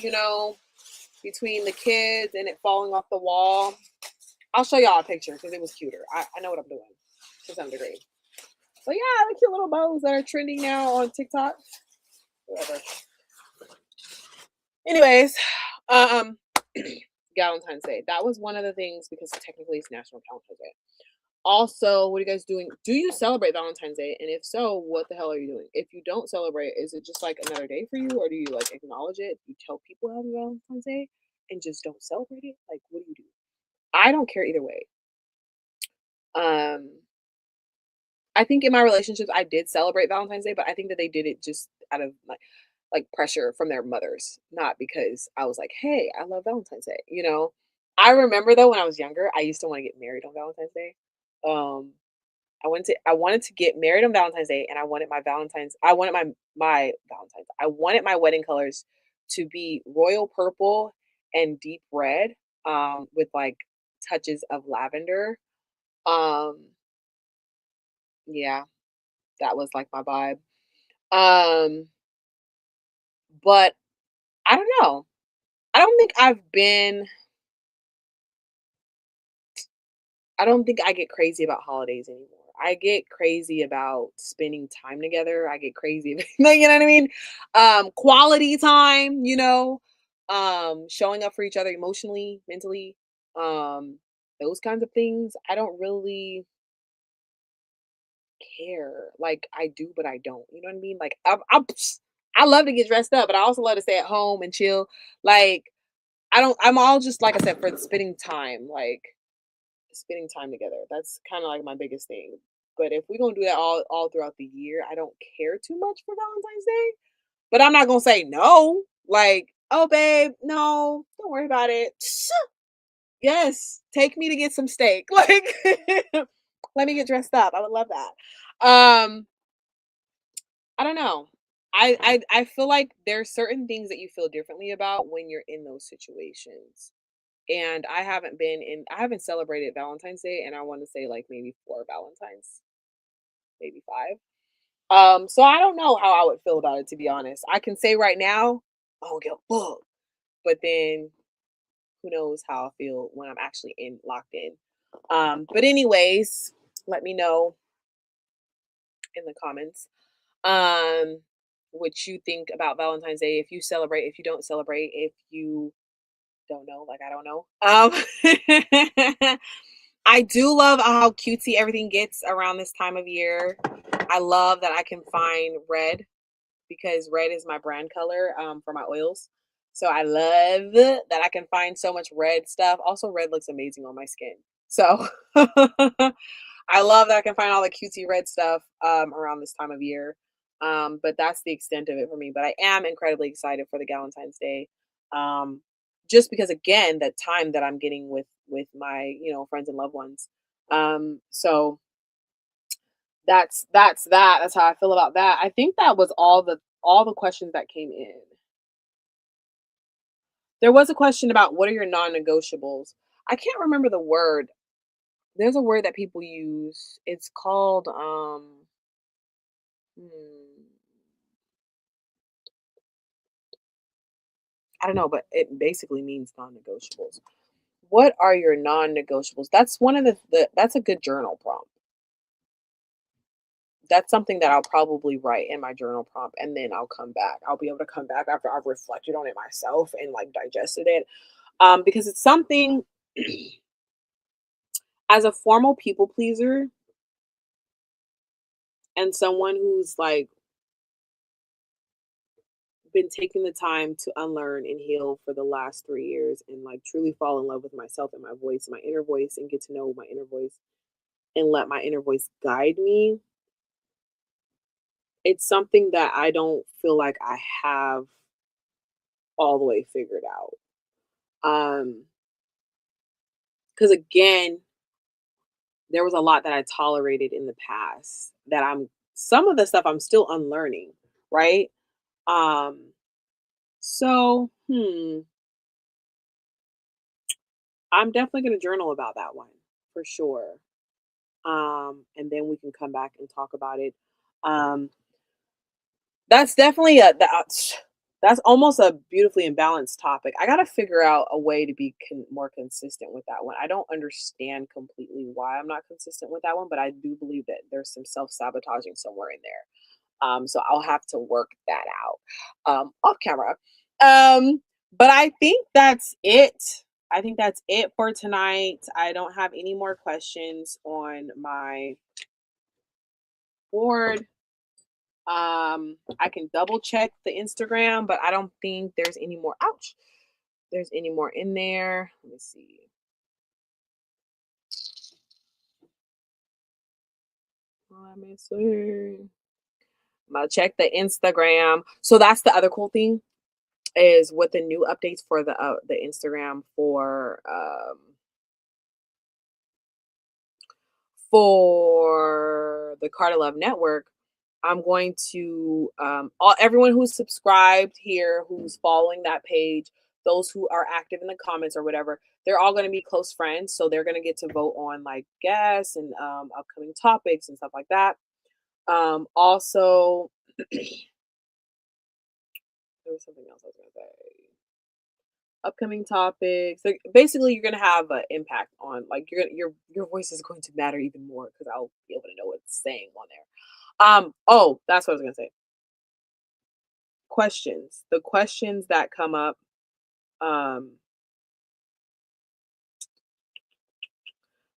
between the kids and it falling off the wall, I'll show y'all a picture because it was cuter. I know what I'm doing to some degree. But yeah, the cute little bows that are trending now on TikTok. Whatever. Anyways, Valentine's Day. That was one of the things because technically it's National Valentine's Day. Also, what are you guys doing? Do you celebrate Valentine's Day? And if so, what the hell are you doing? If you don't celebrate, is it just like another day for you? Or do you like acknowledge it? You tell people Happy Valentine's Day and just don't celebrate it? Like, what do you do? I don't care either way. Um, I think in my relationships I did celebrate Valentine's Day, but I think that they did it just out of like pressure from their mothers, not because I was like, "Hey, I love Valentine's Day." I remember though when I was younger, I used to want to get married on Valentine's Day. Um, I wanted to get married on Valentine's Day, and I wanted my Valentine's. I wanted my wedding colors to be royal purple and deep red, with like touches of lavender. Um, yeah, that was like my vibe. Um, but I don't know. I don't think I get crazy about holidays anymore. I get crazy about spending time together. I get crazy, like, you know what I mean? Quality time, showing up for each other emotionally, mentally, um, those kinds of things. I don't really care. Like I do, but I don't. You know what I mean? Like I love to get dressed up, but I also love to stay at home and chill. Like I don't. I'm all just like I said for spending time. Like spending time together. That's kind of like my biggest thing. But if we're gonna do that all throughout the year, I don't care too much for Valentine's Day. But I'm not gonna say no. Like, oh babe, no, don't worry about it. Yes, take me to get some steak. Like, let me get dressed up. I would love that. I don't know. I feel like there's certain things that you feel differently about when you're in those situations. And I haven't celebrated Valentine's Day and I want to say like maybe 4 Valentines, maybe 5. So I don't know how I would feel about it to be honest. I can say right now, I don't give a fuck. But then who knows how I feel when I'm actually locked in. But anyways, let me know in the comments um what you think about Valentine's Day. If you celebrate, if you don't celebrate, if you don't know, like I don't know. I do love how cutesy everything gets around this time of year. I love that I can find red because red is my brand color for my oils. So I love that I can find so much red stuff. Also, red looks amazing on my skin. So I love that I can find all the cutesy red stuff around this time of year. But that's the extent of it for me. But I am incredibly excited for the Valentine's Day. Um, just because again, the time that I'm getting with with my, friends and loved ones. So that's that. That's how I feel about that. I think that was all the questions that came in. There was a question about what are your non-negotiables. I can't remember the word. There's a word that people use. It's called hmm, I don't know, but it basically means non-negotiables. What are your non-negotiables? That's one of the that's a good journal prompt. That's something that I'll probably write in my journal prompt, and then I'll come back. I'll be able to come back after I've reflected on it myself and like digested it. Because it's something as a formal people pleaser and someone who's like been taking the time to unlearn and heal for the last 3 years and like truly fall in love with myself and my voice, my inner voice, and get to know my inner voice and let my inner voice guide me. It's something that I don't feel like I have all the way figured out. Because again, there was a lot that I tolerated in the past that some of the stuff I'm still unlearning, right? Um, so I'm definitely gonna journal about that one for sure. And then we can come back and talk about it. Um, that's definitely that's almost a beautifully imbalanced topic. I gotta figure out a way to be more consistent with that one. I don't understand completely why I'm not consistent with that one, but I do believe that there's some self sabotaging somewhere in there. So I'll have to work that out off camera. But I think that's it. I think that's it for tonight. I don't have any more questions on my board. I can double check the Instagram, but I don't think there's any more. Ouch. There's any more in there. Let me see. Let me see. I'm gonna check the Instagram. So that's the other cool thing is with the new updates for the Instagram for the Carter Love Network. I'm going to everyone who's subscribed here, who's following that page, those who are active in the comments or whatever, they're all going to be close friends, so they're going to get to vote on like guests and upcoming topics and stuff like that. Also, there was something else I was going to say. Upcoming topics. Like, basically, you're gonna have an impact on like your voice is going to matter even more because I'll be able to know what it's saying on there. Oh, that's what I was gonna say. Questions. The questions that come up. Um,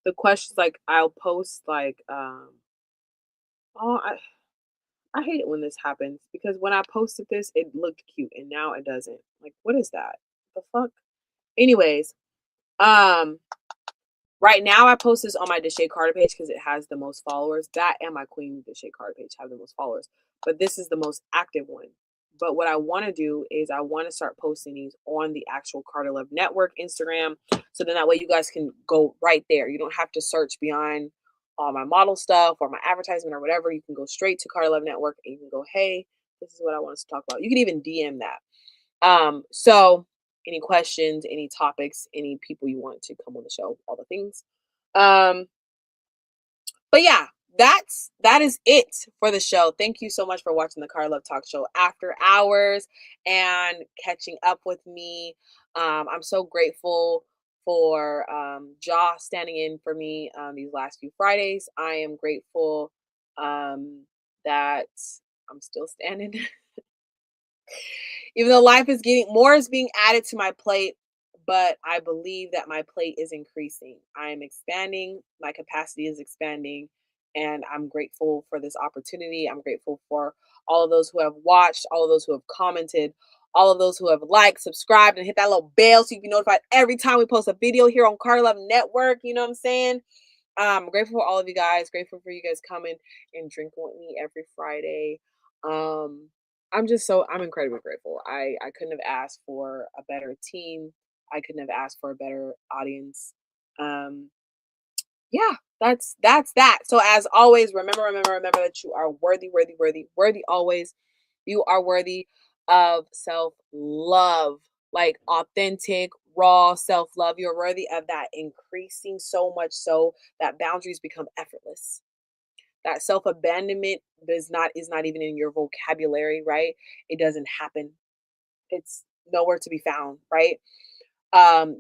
the questions like I'll post like oh I hate it when this happens because when I posted this it looked cute and now it doesn't. Like what is that? The fuck? Anyways, um right now, I post this on my Deshae Carter page because it has the most followers. That and my Queen Deshae Carter page have the most followers. But this is the most active one. But what I want to do is I want to start posting these on the actual Carter Love Network Instagram. So then that way you guys can go right there. You don't have to search beyond all my model stuff or my advertisement or whatever. You can go straight to Carter Love Network and you can go, hey, this is what I want us to talk about. You can even DM that. So any questions, any topics, any people you want to come on the show, all the things. Um, but yeah, that is it for the show. Thank you so much for watching the Car Love Talk Show after hours and catching up with me. I'm so grateful for Jaw standing in for me these last few Fridays. I am grateful that I'm still standing. Even though life is getting more is being added to my plate, but I believe that my plate is increasing. I am expanding, my capacity is expanding, and I'm grateful for this opportunity. I'm grateful for all of those who have watched, all of those who have commented, all of those who have liked, subscribed, and hit that little bell so you can be notified every time we post a video here on Carter Love Network. You know what I'm saying? I'm grateful for all of you guys. Grateful for you guys coming and drinking with me every Friday. Um, I'm incredibly grateful. I couldn't have asked for a better team. I couldn't have asked for a better audience. Um, yeah, that's that. So as always, remember that you are worthy always. You are worthy of self-love, like authentic, raw self-love. You're worthy of that increasing so much so that boundaries become effortless. That self-abandonment is not even in your vocabulary, right? It doesn't happen. It's nowhere to be found, right?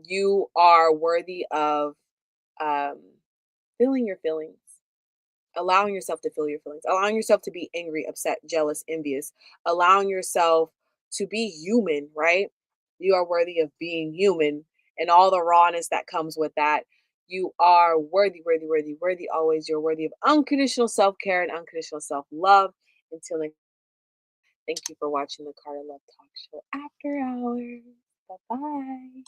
You are worthy of um feeling your feelings, allowing yourself to feel your feelings, allowing yourself to be angry, upset, jealous, envious, allowing yourself to be human, right? You are worthy of being human and all the rawness that comes with that. You are worthy always. You're worthy of unconditional self care and unconditional self love. Until next, thank you for watching the Carter Love Talk Show After Hours. Bye bye.